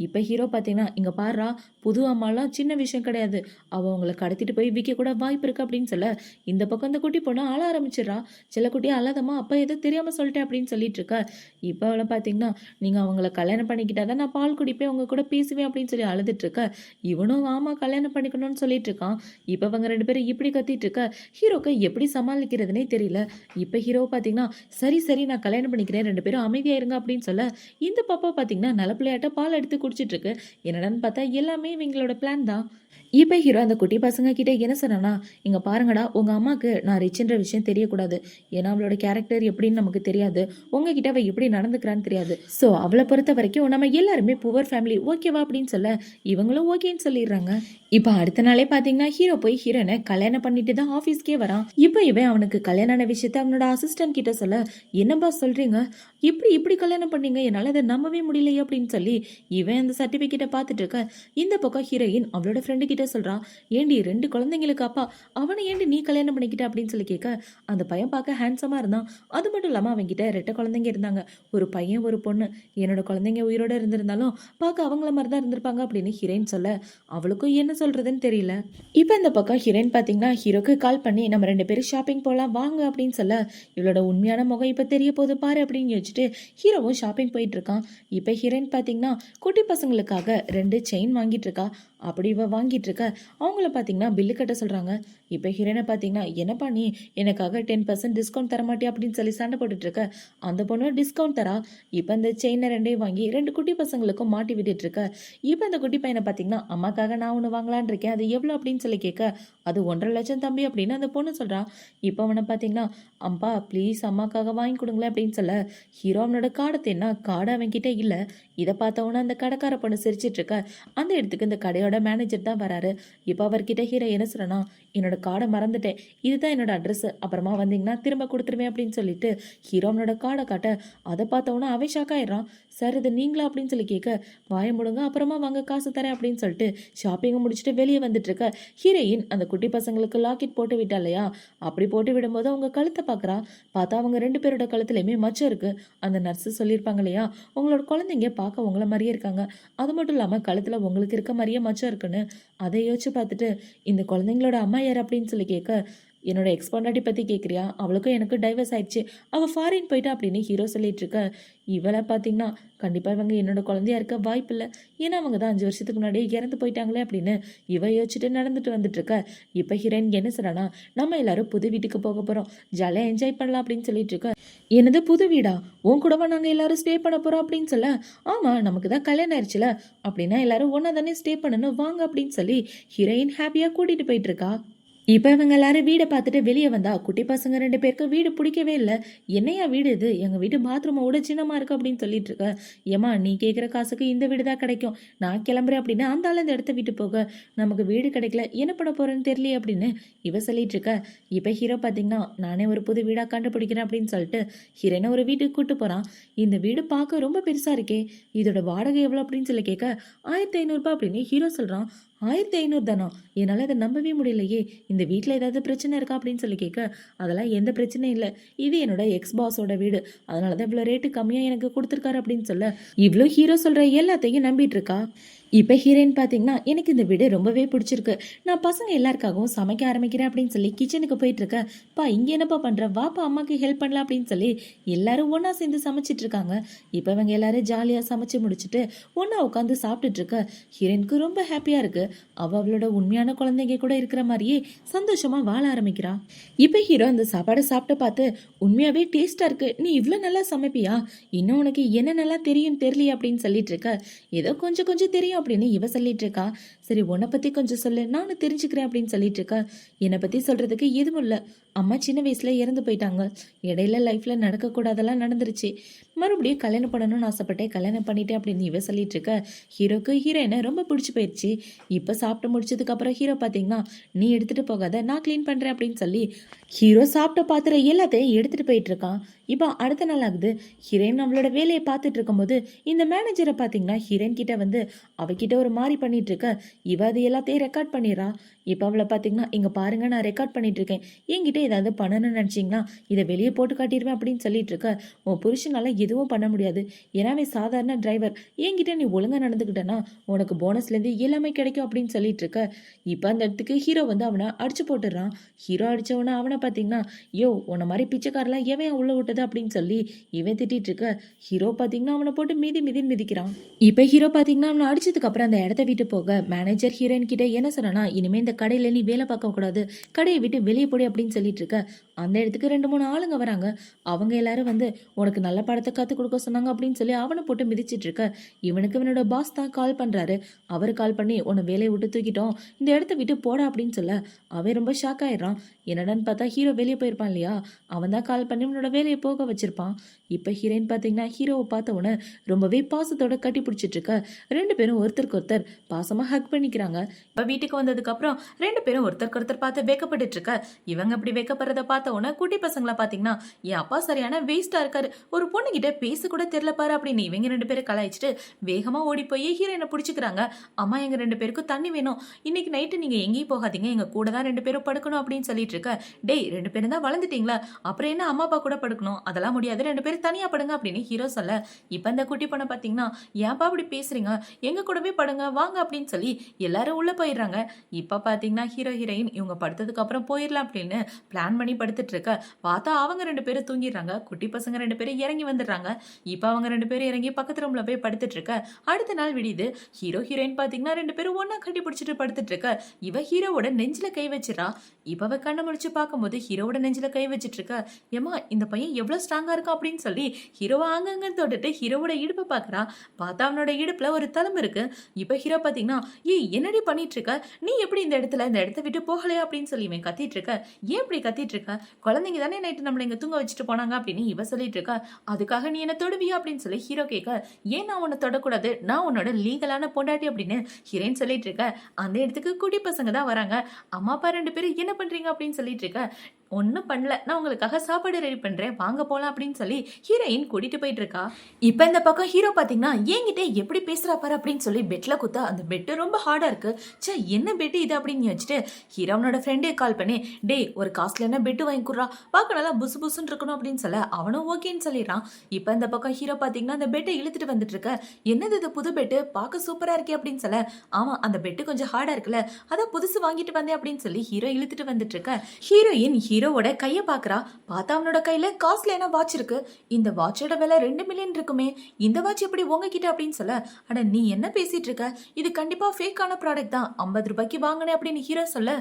இப்ப ஹீரோ பாத்தீங்கன்னா, இங்க பாருடா, புது அம்மாலாம் சின்ன விஷயம் கிடையாது, அவங்களை கடத்திட்டு போய் விற்க கூட வாய்ப்பு இருக்கு அப்படின்னு அப்படின்னு சொல்ல இந்த பக்கம் இந்த குட்டி பொண்ணு அழ ஆரம்பிச்சிடறா. செல்லக்குட்டி அழாதம்மா, அப்பா ஏதோ தெரியாம சொல்லிட்டேன் அப்படின்னு சொல்லிட்டு இருக்கா. இப்போ அவளை பார்த்தீங்கன்னா, நீங்க அவங்கள கல்யாணம் பண்ணிக்கிட்டாதான் நான் பால் குடிப்பேன், உங்க கூட பேசுவேன் அப்படின்னு சொல்லி அழுதுட்டு இருக்க. இவனும் ஆமா கல்யாணம் பண்ணிக்கணும்னு சொல்லிட்டு இருக்கான். இப்போ அவங்க 2 பேரும் இப்படி கத்திட்டு இருக்க. ஹீரோக்கு எப்படி சமாளிக்கிறதுனே தெரியல. இப்போ ஹீரோ பார்த்தீங்கன்னா, சரி சரி நான் கல்யாணம் பண்ணிக்கிறேன், 2 பேரும் அமைதியா இருங்க அப்படின்னு சொல்ல, இந்த பாப்பா பார்த்தீங்கன்னா நல்ல பிள்ளையாட்ட பால் எடுத்து குடிச்சிட்டு இருக்கு. என்னடான்னு பார்த்தா எல்லாமே இவங்களோட பிளான் தான். இப்போ ஹீரோ அந்த குட்டி பசங்க கிட்ட என்ன சொன்னானா, இங்க பாருங்கடா, உங்க அம்மாக்கு நான் ரிச்ன்ற விஷயம் தெரியக்கூடாது. ஏன்னா அவளோட கேரக்டர் எப்படின்னு நமக்கு தெரியாது. உங்ககிட்ட அவ எப்படி நடந்துக்கிறான்னு தெரியாது. ஸோ அவளை பொறுத்த வரைக்கும் நம்ம எல்லாருமே புவர் ஃபேமிலி, ஓகேவா அப்படின்னு சொல்ல இவங்களும் ஓகேன்னு சொல்லிடுறாங்க. இப்போ அடுத்த நாளே பார்த்தீங்கன்னா ஹீரோ போய் ஹீரோனை கல்யாணம் பண்ணிட்டு தான் ஆஃபீஸ்க்கே வரான். இப்போ இவன் அவனுக்கு கல்யாண விஷயத்த அவனோட அசிஸ்டன்ட் கிட்ட சொல்ல, என்னப்பா சொல்றீங்க, இப்படி இப்படி கல்யாணம் பண்ணீங்க, என்னால் அதை நம்பவே முடியலையே அப்படின்னு சொல்லி இவன் அந்த சர்டிஃபிகேட்டை பார்த்துட்டு இருக்க. இந்த பக்கம் ஹீரோயின் அவளோட ஃப்ரெண்டு கிட்ட சொல்றான், ஏண்டி 2 குழந்தைங்களுக்கு அப்பா, அவனை ஏண்டி நீ கல்யாணம் பண்ணிக்கிட்ட அப்படின்னு சொல்லி கேட்க, அந்த பையன் பார்க்க ஹேண்ட்ஸமா இருந்தான். அது மட்டும் இல்லாமல் அவன்கிட்ட 2 குழந்தைங்க இருந்தாங்க, ஒரு பையன் ஒரு பொண்ணு. என்னோட குழந்தைங்க உயிரோட இருந்திருந்தாலும் பார்க்க அவங்கள மாதிரி தான் இருந்திருப்பாங்க அப்படின்னு ஹீரோயின் சொல்ல அவளுக்கும் என்ன சொல்றதுன்னு தெரியல. இப்போ இந்த பக்கம் ஹீரோயின் பார்த்தீங்கன்னா ஹீரோக்கு கால் பண்ணி நம்ம 2 பேரும் ஷாப்பிங் போகலாம் வாங்க அப்படின்னு சொல்ல, இவளோட உண்மையான முகம் இப்போ தெரிய போது பாரு அப்படின்னு யோசிச்சுட்டு ஹீரோவும் ஷாப்பிங் போயிட்டு இருக்கான். இப்போ ஹீரோயின் பார்த்தீங்கன்னா குட்டி பசங்களுக்காக 2 செயின் வாங்கிட்டு இருக்கா. அப்படி இவ வாங்கிட்டு இருக்க அவங்கள பார்த்தீங்கன்னா பில்லு கட்ட சொல்கிறாங்க. இப்போ ஹீரோனை பார்த்தீங்கன்னா என்னப்பா நீ எனக்காக 10% டிஸ்கவுண்ட் தர மாட்டியா அப்படின்னு சொல்லி சண்டை போட்டுட்டு இருக்க. அந்த பொண்ணு டிஸ்கவுண்ட் தரா. இப்போ இந்த செயினை 2 வாங்கி 2 குட்டி பசங்களுக்கும் மாட்டி விட்டுட்டு இருக்க. இப்போ இந்த குட்டி பையனை பார்த்தீங்கன்னா அம்மாக்காக நான் ஒன்று வாங்கலான் இருக்கேன், அது எவ்வளோ அப்படின்னு சொல்லி கேட்க, அது 1.5 லட்சம் தம்பி அப்படின்னு அந்த பொண்ணு சொல்கிறான். இப்போ அவனை பார்த்தீங்கன்னா அம்பா ப்ளீஸ் அம்மாக்காக வாங்கி கொடுங்களேன் அப்படின்னு சொல்ல, ஹீரோ அவனோட காடை தேன்னா காடை அவன்கிட்ட இல்லை. இதை பார்த்தவொன்னே அந்த கடைக்கார பொண்ணு சிரிச்சிட்டு இருக்க. அந்த இடத்துக்கு இந்த கடையோட மேனேஜர் தான் வராரு. இப்போ அவர்கிட்ட ஹீரோ என்ன சொல்றனா, என்னோட கார்டை மறந்துட்டேன், இதுதான் என்னோட அட்ரஸ், அப்புறமா வந்தீங்கன்னா திரும்ப கொடுத்துருவேன் அப்படின்னு சொல்லிட்டு ஹீரோ அவனோட கார்டை காட்ட, அதை பார்த்தவொன்னே அவன் ஷாக் ஆயிடுறான். சார் இது நீங்களா அப்படின்னு சொல்லி கேட்க, வாய முடுங்க அப்புறமா வாங்க காசு தரேன் அப்படின்னு சொல்லிட்டு ஷாப்பிங்கை முடிச்சுட்டு வெளியே வந்துட்டு இருக்க. ஹீரோயின் அந்த குட்டி பசங்களுக்கு லாக்கெட் போட்டு விட்டா இல்லையா, அப்படி போட்டு விடும்போது அவங்க கழுத்தை பார்க்குறா. பார்த்தா அவங்க 2 பேரோட கழுத்துலையுமே மச்சம் இருக்கு. அந்த நர்ஸு சொல்லியிருப்பாங்க இல்லையா, உங்களோட குழந்தைங்க பார்க்க உங்களை மாதிரியே இருக்காங்க, அது மட்டும் இல்லாமல் கழுத்தில் உங்களுக்கு இருக்க மாதிரியே மச்சம் இருக்குன்னு. அதை யோசிச்சு பார்த்துட்டு இந்த குழந்தைங்களோட அம்மா யார் அப்படின்னு சொல்லி கேட்க, என்னோட எக்ஸ் பொண்டாட்டி பற்றி கேட்குறியா, அவளுக்கும் எனக்கு டைவர்ஸ் ஆயிடுச்சு, அவள் ஃபாரின் போயிட்டா அப்படின்னு ஹீரோ சொல்லிட்டு இருக்க. இவளை பார்த்தீங்கன்னா கண்டிப்பாக இவங்க என்னோட குழந்தையா இருக்க வாய்ப்பு இல்லை, ஏன்னா அவங்க தான் 5 வருஷத்துக்கு முன்னாடியே இறந்து போயிட்டாங்களே அப்படின்னு இவ யோசிச்சுட்டு நடந்துட்டு வந்துட்டு இருக்க. இப்போ ஹீரோயின் என்ன சொல்றானா, நம்ம எல்லாரும் புது வீட்டுக்கு போக போகிறோம், ஜாலியாக என்ஜாய் பண்ணலாம் அப்படின்னு சொல்லிட்டு இருக்க. என்னது புது வீடா, உன் கூடவா நாங்கள் எல்லாரும் ஸ்டே பண்ண போகிறோம் அப்படின்னு சொல்ல, ஆமாம் நமக்கு தான் கல்யாணம் ஆயிடுச்சுல, அப்படின்னா எல்லாரும் ஒன்றா தானே ஸ்டே பண்ணணும் வாங்க அப்படின்னு சொல்லி ஹீரோயின் ஹாப்பியாக கூட்டிகிட்டு போயிட்டு இருக்கா. இப்போ இவங்க எல்லாரும் வீடை பார்த்துட்டு வெளியே வந்தா குட்டி பசங்க 2 பேருக்கு வீடு பிடிக்கவே இல்லை. என்னையா வீடு இது, எங்கள் வீட்டு பாத்ரூமை விட சின்னமாக இருக்கு அப்படின்னு சொல்லிட்டு இருக்க. ஏமா நீ கேட்குற காசுக்கு இந்த வீடு தான் கிடைக்கும், நான் கிளம்புறேன் அப்படின்னு அந்த ஆள் இந்த இடத்த விட்டு போக, நமக்கு வீடு கிடைக்கல, என்ன பண்ண போறேன்னு தெரியல அப்படின்னு இவ சொல்லிட்டு இருக்க. இப்போ ஹீரோ பார்த்தீங்கன்னா நானே ஒரு புது வீடாக கண்டுபிடிக்கிறேன் அப்படின்னு சொல்லிட்டு ஹீரோனை ஒரு வீட்டுக்கு கூட்டு போகிறான். இந்த வீடு பார்க்க ரொம்ப பெருசாக இருக்கே, இதோட வாடகை எவ்வளோ அப்படின்னு சொல்லி கேட்க, 1500 அப்படின்னு ஹீரோ சொல்கிறான். 1500 தானா, என்னால் அதை நம்பவே முடியலையே, இந்த வீட்டில் ஏதாவது பிரச்சனை இருக்கா அப்படின்னு சொல்லி கேட்க, அதெல்லாம் எந்த பிரச்சனையும் இல்லை, இது என்னோட எக்ஸ் பாஸோட வீடு, அதனால தான் இவ்வளோ ரேட்டு கம்மியாக எனக்கு கொடுத்துருக்காரு அப்படின்னு சொல்ல, இவ்வளோ ஹீரோ சொல்கிற எல்லாத்தையும் நம்பிட்டு இருக்கா. இப்போ ஹீரோயின் பார்த்தீங்கன்னா எனக்கு இந்த வீடு ரொம்பவே பிடிச்சிருக்கு, நான் பசங்க எல்லாருக்காகவும் சமைக்க ஆரம்பிக்கிறேன் அப்படின்னு சொல்லி கிச்சனுக்கு போயிட்டு இருக்க. பா இங்கே என்னப்பா பண்ணுற, வாப்பா அம்மாவுக்கு ஹெல்ப் பண்ணலாம் அப்படின்னு சொல்லி எல்லாரும் ஒன்றா சேர்ந்து சமைச்சிட்டு இருக்காங்க. இப்போ இவங்க எல்லாரும் ஜாலியாக சமைச்சு முடிச்சுட்டு ஒன்றா உட்காந்து சாப்பிட்டுட்டு இருக்க. ஹீரோயினுக்கு ரொம்ப ஹாப்பியாக இருக்கு. அவளோட உண்மையான குழந்தைங்க கூட இருக்கிற மாதிரியே சந்தோஷமா வாழ ஆரம்பிக்கிறா. இப்போ ஹீரோ அந்த சாப்பாடை சாப்பிட்டு பார்த்து, உண்மையாவே டேஸ்டா இருக்கு, நீ இவ்வளோ நல்லா சமைப்பியா, இன்னும் உனக்கு என்ன நல்லா தெரியும் தெரியலையே அப்படின்னு சொல்லிட்டு இருக்க. ஏதோ கொஞ்சம் கொஞ்சம் தெரியும் அப்படின்னு இவ சொல்லிட்டு இருக்கா. சரி உன்னை பத்தி கொஞ்சம் சொல்லு, நானும் தெரிஞ்சுக்கிறேன் அப்படின்னு சொல்லிட்டு இருக்கா. என்னை பத்தி சொல்றதுக்கு எதுவும் இல்லை, அம்மா சின்ன வயசுல இறந்து போயிட்டாங்க, இடையில லைஃப்ல நடக்கக்கூடாதெல்லாம் நடந்துருச்சு, மறுபடியும் கல்யாணம் பண்ணணும்னு ஆசைப்பட்டேன், கல்யாணம் பண்ணிட்டேன் அப்படின்னு இவ சொல்லிட்டு இருக்க. ஹீரோக்கு ஹீரோயினை ரொம்ப பிடிச்சி போயிடுச்சு. இப்போ சாப்பிட்டு முடிச்சதுக்கு அப்புறம் ஹீரோ பார்த்தீங்கன்னா நீ எடுத்துட்டு போகாத, நான் க்ளீன் பண்றேன் அப்படின்னு சொல்லி ஹீரோ சாப்பிட்ட பாத்திரம் எல்லாத்தையும் எடுத்துட்டு போயிட்டு இருக்கான். இப்போ அடுத்த நாள் ஆகுது. ஹீரோயின் அவளோட வேலையை பார்த்துட்டு இருக்கும்போது இந்த மேனேஜரை பார்த்தீங்கன்னா ஹீரோயின் கிட்ட வந்து அவகிட்ட ஒரு மாதிரி பண்ணிட்டு இருக்க. இவ அது எல்லாத்தையும் ரெக்கார்ட் பண்ணிடுறா. இப்போ அவளை பார்த்தீங்கன்னா இங்கே பாருங்க நான் ரெக்கார்ட் பண்ணிட்டு இருக்கேன், என்கிட்ட ஏதாவது பண்ணணும்னு நினச்சிங்கன்னா இதை வெளியே போட்டு காட்டிடுவேன் அப்படின்னு சொல்லிட்டு இருக்க. உன் புருஷனால எதுவும் பண்ண முடியாது, ஏன்னா அவன் சாதாரண டிரைவர், என்கிட்ட நீ ஒழுங்காக நடந்துக்கிட்டனா உனக்கு போனஸ்லேருந்து எல்லாமே கிடைக்கும் அப்படின்னு சொல்லிட்டு இருக்க. இப்போ அந்த இடத்துக்கு ஹீரோ வந்து அவனை அடிச்சு போட்டுடுறான். ஹீரோ அடிச்சவன அவனை பார்த்தீங்கன்னா யோ உன்னை மாதிரி பிச்சைக்காரெல்லாம் எவன் உள்ள விட்டது அப்படின்னு சொல்லி இவன் திட்டிட்டு இருக்க. ஹீரோ பார்த்தீங்கன்னா அவனை போட்டு மிதின்னு மிதிக்கிறான். இப்போ ஹீரோ பார்த்தீங்கன்னா அவனை அடிச்சதுக்கு அப்புறம் அந்த இடத்த விட்டு போக மேனேஜர் ஹீரோயின் கிட்ட என்ன சொன்னா, இனிமே இந்த கடையில நீ வேலை பார்க்க கூடாது, கடையை விட்டு வெளியே போடி அப்படின்னு சொல்லிட்டு இருக்க. அந்த இடத்துக்கு 2-3 ஆளுங்க வராங்க. அவங்க எல்லாரும் வந்து உனக்கு நல்ல படத்தை கற்றுக் கொடுக்க சொன்னாங்க அப்படின்னு சொல்லி அவனை போட்டு மிதிச்சிட்டு இருக்க. இவனுக்கு இவனோட பாஸ் தான் கால் பண்றாரு. அவர் கால் பண்ணி உன்னை வேலையை விட்டு தூக்கிட்டோம், இந்த இடத்த விட்டு போட அப்படின்னு சொல்ல அவன் ரொம்ப ஷாக் ஆயிடுறான். என்னடான்னு பார்த்தா ஹீரோ வெளியே போயிருப்பான் இல்லையா, அவன் தான் கால் பண்ணி உன்னோட வேலையை போக வச்சிருப்பான். இப்போ ஹீரோயின் பார்த்தீங்கன்னா ஹீரோவை பார்த்த உடனே ரொம்பவே பாசத்தோட கட்டி பிடிச்சிட்டு இருக்க. 2 பேரும் ஒருத்தருக்கு ஒருத்தர் பாசமா ஹக் பண்ணிக்கிறாங்க. இப்போ வீட்டுக்கு வந்ததுக்கு அப்புறம் 2 பேரும் ஒருத்தருக்கு ஒருத்தர் பார்த்து வெக்கப்பட்டு இருக்க. இவங்க அப்படி வெக்கப்படுறத பார்த்த உடனே குட்டி பசங்களை பார்த்தீங்கன்னா என் அப்பா சரியான வேஸ்டா இருக்காரு, ஒரு பொண்ணு கிட்ட பேச கூட தெரியல பாரு அப்படின்னு இவங்க 2 பேரும் கலாய்ச்சிட்டு வேகமா ஓடி போய் ஹீரோயினை பிடிச்சிக்கிறாங்க. அம்மா எங்க 2 பேருக்கும் தண்ணி வேணும், இன்னைக்கு நைட்டு நீங்க எங்கேயும் போகாதீங்க, எங்க கூட தான் 2 பேரும் படுக்கணும் அப்படின்னு சொல்லிட்டு இருக்க. டேய் 2 பேரும் தான் வளர்ந்துட்டீங்களா, அப்புறம் என்ன அம்மா அப்பா கூட படுக்கணும், அதெல்லாம் முடியாது, 2 பேரும் தனியா படுங்க அப்படின்னு ஹீரோ சொல்ல. இப்ப இந்த குட்டி பொண்ணை பாத்தீங்கன்னா ஏன்பா அப்படி பேசுறீங்க, எங்க கூடவே படுங்க வாங்க அப்படின்னு சொல்லி எல்லாரும் உள்ள போயிடுறாங்க. இப்ப பாத்தீங்கன்னா ஹீரோ ஹீரோயின் இவங்க படுத்ததுக்கு அப்புறம் போயிடலாம் அப்படின்னு பிளான் பண்ணி படுத்துட்டு இருக்க. பார்த்தா அவங்க 2 பேரும் தூங்கிடுறாங்க. குட்டி பசங்க 2 பேரும் இறங்கி வந்துடுறாங்க. இப்ப அவங்க 2 பேரும் இறங்கி பக்கத்து ரூம்ல போய் படுத்துட்டு இருக்க. அடுத்த நாள் விடியுது. ஹீரோ ஹீரோயின் பாத்தீங்கன்னா 2 பேரும் ஒன்னா கட்டி பிடிச்சிட்டு படுத்துட்டு இருக்க. இவ ஹீரோவோட நெஞ்சில கை வச்சிடறா. இவ கண்ணை முடிச்சு பார்க்கும்போது ஹீரோவோட நெஞ்சில கை வச்சிட்டு இருக்க. ஏமா இந்த பையன் எவ்வளவு ஸ்ட்ராங்கா இருக்கா அப்படின்னு சொல்லி ஹீரோவை அங்கங்க தொட்டுட்டு ஹீரோவோட இடுப்பை பாக்குறா. பார்த்தா அவனோட இடுப்புல ஒரு தழும்பு இருக்கு. இப்ப ஹீரோ பாத்தீங்கன்னா ஏய் என்னடி பண்ணிட்டு இருக்க, நீ எப்படி இந்த இடத்த விட்டு போகலையா அப்படின்னு சொல்லி இவன் கத்திட்டு இருக்க. ஏன் இப்படி கத்திட்டு இருக்க, குழந்தைங்க தானே நைட்டு நம்மள இங்க தூங்க வச்சுட்டு போனாங்க அப்படின்னு இவ சொல்லிட்டு இருக்கா. அதுக்காக நீ என்ன தொடுவியா அப்படின்னு சொல்லி ஹீரோ கேட்க. ஏன் நான் உன்னை தொடக்கூடாது, நான் உன்னோட லீகலான பொண்டாட்டி அப்படின்னு ஹீரோயின் சொல்லிட்டு இருக்க. அந்த இடத்துக்கு குடி பசங்க தான் வராங்க. அம்மா அப்பா 2 பேரும் என்ன பண்றீங்க அப்படின்னு சொல்லிட்டு இருக்க. ஒன்னும் பண்ணல, நான் உங்களுக்காக சாப்பாடு ரெடி பண்றேன் வாங்க போலாம் அப்படின்னு சொல்லி ஹீரோயின் கூட்டிட்டு போயிட்டு இருக்கா. இப்ப இந்த பக்கம் ஹீரோ பாத்தீங்கன்னா என்கிட்ட எப்படி பேசுறா பாரு அப்படின்னு சொல்லி பெட்ல குத்தா. அந்த பெட் ரொம்ப ஹார்டா இருக்கு. சே என்ன பெட் இது அப்படின்னு வச்சுட்டு ஹீரோனோட ஃப்ரெண்டே கால் பண்ணி டே ஒரு காஸ்ட்லியான பெட் வாங்கி கொடுறா, பார்க்க நல்லா புசு புசுன்னு இருக்கணும் அப்படின்னு சொல்ல அவனும் ஓகேன்னு சொல்லிடுறான். இப்ப இந்த பக்கம் ஹீரோ பாத்தீங்கன்னா அந்த பெட்டை இழுத்துட்டு வந்துட்டு இருக்க. என்னது இது புது பெட்டு, பார்க்க சூப்பரா இருக்கே அப்படின்னு சொல்ல. ஆமா அந்த பெட்டு கொஞ்சம் ஹார்டா இருக்குல்ல, அதான் புதுசு வாங்கிட்டு வந்தேன் அப்படின்னு சொல்லி ஹீரோ இழுத்துட்டு வந்துட்டு இருக்க. ஹீரோயின் ஹீரோவோட கைய பாக்குறா. பார்த்தா அவனோட கையில காஸ்ட்லியான வாட்ச் இருக்கு. இந்த வாட்சோட விலை 2 மில்லியன் இருக்குமே, இந்த வாட்ச் எப்படி உங்ககிட்ட அப்படின்னு சொல்ல. அட நீ என்ன பேசிட்டு இருக்க, இது கண்டிப்பா ஃபேக்கான ப்ராடக்ட் தான், 50 ரூபாய்க்கு வாங்கினேன் அப்படின்னு ஹீரோ சொல்ல.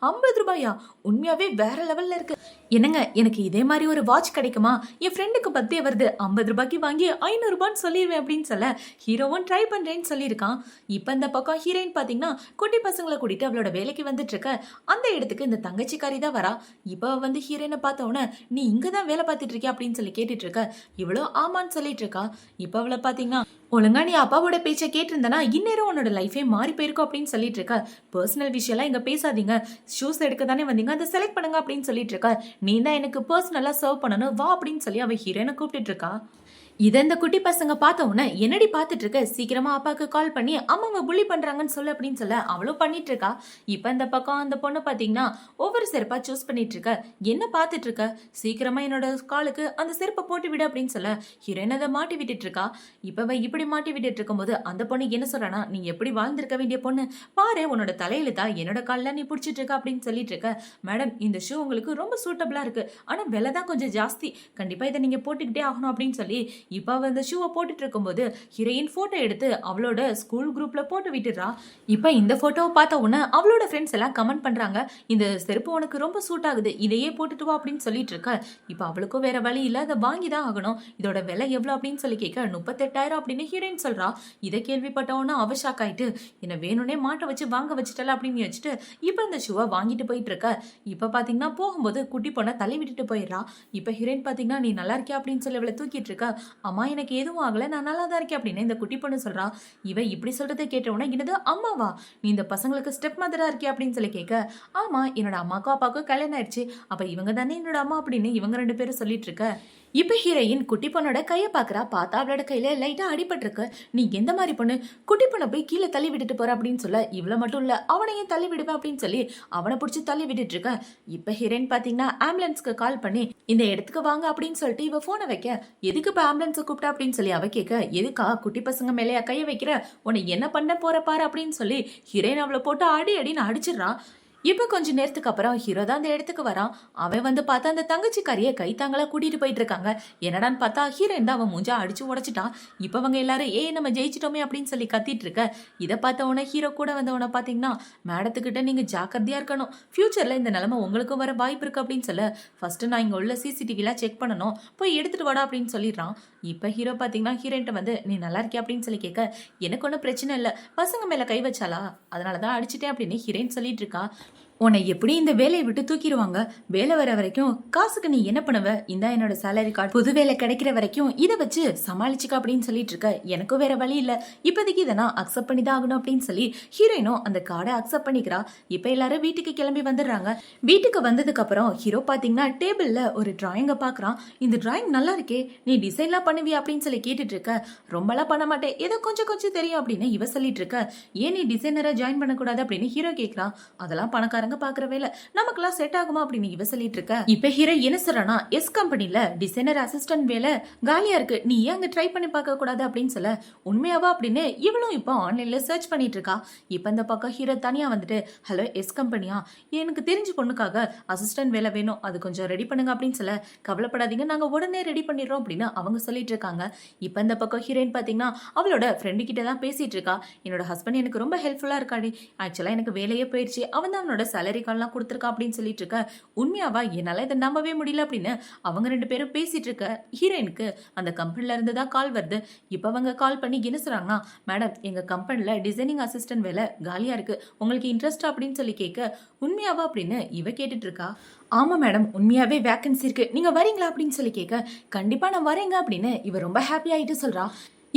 50 ரூபாயா, உண்மையாவே வேற லெவல்ல இருக்கு. என்னங்க எனக்கு இதே மாதிரி ஒரு வாட்ச் கிடைக்குமா, என் ஃப்ரெண்டுக்கு பர்த்டே வருது, 50 ரூபாய்க்கு வாங்கி 500 ரூபான்னு சொல்லிடுவேன் அப்படின்னு சொல்ல ஹீரோவும் ட்ரை பண்றேன்னு சொல்லியிருக்கான். இப்ப இந்த பக்கம் ஹீரோயின் பாத்தீங்கன்னா குட்டி பசங்களை கூட்டிட்டு அவளோட வேலைக்கு வந்துட்டு இருக்க. அந்த இடத்துக்கு இந்த தங்கச்சிக்காரி தான் வரா. இப்ப வந்து ஹீரோயினை பார்த்த உடனே நீ இங்கதான் வேலை பார்த்துட்டு இருக்கியா அப்படின்னு சொல்லி கேட்டுட்டு இருக்க. இவ்வளோ ஆமான்னு சொல்லிட்டு இருக்கா. இப்ப அவளை பாத்தீங்கன்னா ஒழுங்கா நீ அப்பாவோட பேச்சை கேட்டிருந்தனா இந்நேரம் உன்னோட லைஃபே மாறி போயிருக்கும் அப்படின்னு சொல்லிட்டு இருக்க. பர்சனல் விஷயம்லாம் இங்க பேசாதீங்க, ஷூஸ் எடுக்க தானே வந்தீங்க, அதை செலக்ட் பண்ணுங்க அப்படின்னு சொல்லிட்டு இருக்க. நீ தான் எனக்கு பர்சனலா சர்வ் பண்ணணும் வா அப்படின்னு சொல்லி அவ ஹீரோயினை கூப்பிட்டு இருக்கா. இதை இந்த குட்டி பசங்க பார்த்த உடனே என்னடி பார்த்துட்டு இருக்க, சீக்கிரமா அப்பாவுக்கு கால் பண்ணி அம்மாவை புள்ளி பண்றாங்கன்னு சொல்லு அப்படின்னு சொல்ல அவளும் பண்ணிட்டு இருக்கா. இப்ப இந்த பக்கம் அந்த பொண்ணு பாத்தீங்கன்னா ஒவ்வொரு செருப்பா சூஸ் பண்ணிட்டு இருக்க. என்ன பார்த்துட்டு இருக்க, சீக்கிரமா என்னோட காலுக்கு அந்த செருப்பை போட்டு விடு அப்படின்னு சொல்ல ஹீரோயின் அதை மாட்டி விட்டுட்டு இருக்கா. இப்ப இப்படி மாட்டி விட்டுட்டு இருக்கும்போது அந்த பொண்ணு என்ன சொல்றானா, நீ எப்படி வாழ்ந்திருக்க வேண்டிய பொண்ணு பாரு, உன்னோட தலையில என்னோட காலில் நீ பிடிச்சிட்டு இருக்க அப்படின்னு சொல்லிட்டு இருக்க. மேடம் இந்த ஷூ உங்களுக்கு ரொம்ப சூட்டபிளா இருக்கு, ஆனா விலை தான் கொஞ்சம் ஜாஸ்தி, கண்டிப்பா இதை நீங்க போட்டுக்கிட்டே ஆகணும் அப்படின்னு சொல்லி இப்ப அவ இந்த ஷூவை போட்டுட்டு இருக்கும்போது ஹீரோயின் போட்டோ எடுத்து அவளோட ஸ்கூல் குரூப்ல போட்டு விட்டுறா. இப்ப இந்த போட்டோவை பார்த்த உடனே அவளோட ஃப்ரெண்ட்ஸ் எல்லாம் கமெண்ட் பண்றாங்க, இந்த செருப்பு உனக்கு ரொம்ப சூட் ஆகுது, இதையே போட்டுட்டு வா அப்படின்னு சொல்லிட்டு இருக்க. இப்ப அவளுக்கும் வேற வழி இல்ல, அதை வாங்கிதான் ஆகணும். இதோட விலை எவ்வளவு அப்படின்னு சொல்லி கேட்க 38,000 அப்படின்னு ஹீரோயின் சொல்றா. இதை கேள்விப்பட்டவொன்னா அவ ஷாக் ஆயிட்டு என்ன வேணும்னே மாட்ட வச்சு வாங்க வச்சுட்டல அப்படின்னு வச்சுட்டு இப்ப இந்த ஷூவை வாங்கிட்டு போயிட்டு இருக்க. இப்ப பாத்தீங்கன்னா போகும்போது குட்டி பொண்ணை தள்ளி விட்டுட்டு போயிடுறா. இப்ப ஹீரோயின் பாத்தீங்கன்னா நீ நல்லா இருக்கியா அப்படின்னு சொல்லி அவளை தூக்கிட்டு இருக்க. அம்மா எனக்கு எதுவும் ஆகல, நான் நல்லா தான் இருக்கேன் அப்படின்னு இந்த குட்டி பொண்ணு சொல்றா. இவ இப்படி சொல்றதை கேட்டவுடனே என்னது அம்மாவா, நீ இந்த பசங்களுக்கு ஸ்டெப் மதரா இருக்கியா அப்படின்னு சொல்லி கேட்க. ஆமா என்னோட அம்மாக்கும் அப்பாவுக்கும் கல்யாணம் ஆயிடுச்சு, அப்ப இவங்க தானே என்னோட அம்மா அப்படின்னு இவங்க 2 பேரும் சொல்லிட்டு இருக்க. இப்ப ஹீரோயின் குட்டி பொண்ணோட கைய பாக்குறா. பார்த்தா அவளோட கையில லைட்டா அடிபட்டு இருக்கு. நீ எந்த மாதிரி பொண்ணு, குட்டி பொண்ணை போய் கீழே தள்ளி விட்டுட்டு போற அப்படின்னு சொல்ல, இவ்வளவு மட்டும் இல்ல அவனையும் தள்ளி விடுவேன் அப்படின்னு சொல்லி அவனை பிடிச்சி தள்ளி விட்டுட்டு இருக்க. இப்ப ஹீரோயின் பாத்தீங்கன்னா ஆம்புலன்ஸ்க்கு கால் பண்ணி இந்த இடத்துக்கு வாங்க அப்படின்னு சொல்லிட்டு இவ போனை வைக்க, எதுக்கு இப்ப ஆம்புலன்ஸை கூப்பிட்டா அப்படின்னு சொல்லி அவ கேட்க, எதுக்கா குட்டி பசங்க மேலேயா கைய வைக்கிற, உன்னை என்ன பண்ண போற பாரு அப்படின்னு சொல்லி ஹீரோயின் அவளை போட்டு அடி அடின்னு அடிச்சிடறான். இப்ப கொஞ்ச நேரத்துக்கு அப்புறம் ஹீரோ தான் அந்த இடத்துக்கு வரான். அவன் வந்து பார்த்தா அந்த தங்கச்சிக்காரிய கைத்தாங்களா கூட்டிட்டு போயிட்டு இருக்காங்க. என்னடான்னு பார்த்தா ஹீரோயின் தான் அவன் மூஞ்சா அடிச்சு உடைச்சிட்டான். இப்ப அவங்க எல்லாரும் நம்ம ஜெயிச்சிட்டோமே அப்படின்னு சொல்லி கத்திட்டு இருக்க. இதை பார்த்தவன ஹீரோ கூட வந்தவன பாத்தீங்கன்னா, மேடத்துக்கிட்ட நீங்க ஜாக்கிரதையா இருக்கணும், ஃபியூச்சர்ல இந்த நிலைமை உங்களுக்கும் வர வாய்ப்பு இருக்கு அப்படின்னு சொல்ல, ஃபர்ஸ்ட் நான் இங்க உள்ள சிசிடிவிலாம் செக் பண்ணணும், போய் எடுத்துட்டு வாடா அப்படின்னு சொல்லிடுறான். இப்ப ஹீரோ பாத்தீங்கன்னா ஹீரோயின்ட்ட வந்து நீ நல்லா இருக்கியா அப்படின்னு சொல்லி கேட்க, எனக்கு ஒன்றும் பிரச்சனை இல்லை, பசங்க மேல கை வச்சாலா அதனாலதான் அடிச்சிட்டேன் அப்படின்னு ஹீரோயின் சொல்லிட்டு இருக்கா. உன்னை எப்படி இந்த வேலையை விட்டு தூக்கிடுவாங்க, வேலை வர வரைக்கும் காசுக்கு நீ என்ன பண்ணுவ, இந்த என்னோட சேலரி கார்டு, புது வேலை கிடைக்கிற வரைக்கும் இதை வச்சு சமாளிச்சுக்க அப்படின்னு சொல்லிட்டு இருக்க. எனக்கும் வேற வழி இல்ல, இப்போதைக்கு இதை நான் அக்செப்ட் பண்ணி தான் ஆகணும் அப்படின்னு சொல்லி ஹீரோயினும் அந்த கார்டை அக்செப்ட் பண்ணிக்கிறா. இப்ப எல்லாரும் வீட்டுக்கு கிளம்பி வந்துடுறாங்க. வீட்டுக்கு வந்ததுக்கு அப்புறம் ஹீரோ பாத்தீங்கன்னா டேபிள்ல ஒரு டிராயிங்கை பாக்குறான். இந்த டிராயிங் நல்லா இருக்கே, நீ டிசைன்லாம் பண்ணுவியா அப்படின்னு சொல்லி கேட்டுட்டு இருக்க. ரொம்பலாம் பண்ண மாட்டேன், ஏதோ கொஞ்சம் கொஞ்சம் தெரியும் அப்படின்னு இவ சொல்லிட்டு இருக்க. ஏன் நீ டிசைனரா ஜாயின் பண்ணக்கூடாது அப்படின்னு ஹீரோ கேட்கறான். அதெல்லாம் பணக்காரங்க பாக்குற வேலை, நமக்கெல்லாம் செட் ஆகுமா அப்படின்னு இவ சொல்லிட்டு இருக்க. இப்ப ஹீரோ என்ன சொல்றானா, எஸ் கம்பெனில டிசைனர் அசிஸ்டன்ட் வேலை காலியா இருக்கு, நீ ஏன் அங்க ட்ரை பண்ணி பார்க்க கூடாது அப்படின்னு சொல்ல, உண்மையாவா அப்படின்னு இவளும் இப்போ ஆன்லைன்ல சர்ச் பண்ணிட்டு இருக்கா. இப்ப இந்த பக்கம் ஹீரோ தனியா வந்துட்டு, ஹலோ எஸ் கம்பெனியா, எனக்கு தெரிஞ்ச பொண்ணுக்காக அசிஸ்டன்ட் வேலை வேணும், அது கொஞ்சம் ரெடி பண்ணுங்க அப்படின்னு சொல்ல, கவலைப்படாதீங்க நாங்க உடனே ரெடி பண்ணிடுறோம் அப்படின்னு அவங்க சொல்லிட்டு இருக்காங்க. இப்ப இந்த பக்கம் ஹீரோயின் பாத்தீங்கன்னா அவளோட ஃப்ரெண்டு கிட்ட தான் பேசிட்டு இருக்கா. என்னோட ஹஸ்பண்ட் எனக்கு ரொம்ப ஹெல்ப்ஃபுல்லா இருக்காடி, ஆக்சுவலா எனக்கு வேலையே போயிடுச்சு, அவன் தான் அவனோட சேலரி கார்டெலாம் கொடுத்துருக்கா அப்படின்னு சொல்லிட்டு இருக்க. உண்மையாவா, என்னால இதை நம்பவே முடியல அப்படின்னு அவங்க ரெண்டு பேரும் பேசிட்டு இருக்க. ஹீரோயினுக்கு அந்த கம்பெனில இருந்து தான் கால் வருது. இப்ப அவங்க கால் பண்ணி என்ன சொல்றாங்கன்னா, மேடம் எங்க கம்பெனில டிசைனிங் அசிஸ்டன்ட் வேலை காலியா இருக்கு, உங்களுக்கு இன்ட்ரெஸ்ட் அப்படின்னு சொல்லி கேட்க, உண்மையாவா அப்படின்னு இவ கேட்டுட்டு இருக்கா. ஆமா மேடம், உண்மையாவே வேக்கன்சி இருக்கு, நீங்க வரீங்களா அப்படின்னு சொல்லி கேட்க, கண்டிப்பா நான் வரேங்க அப்படின்னு இவ ரொம்ப ஹாப்பி ஆயிட்டு சொல்றா.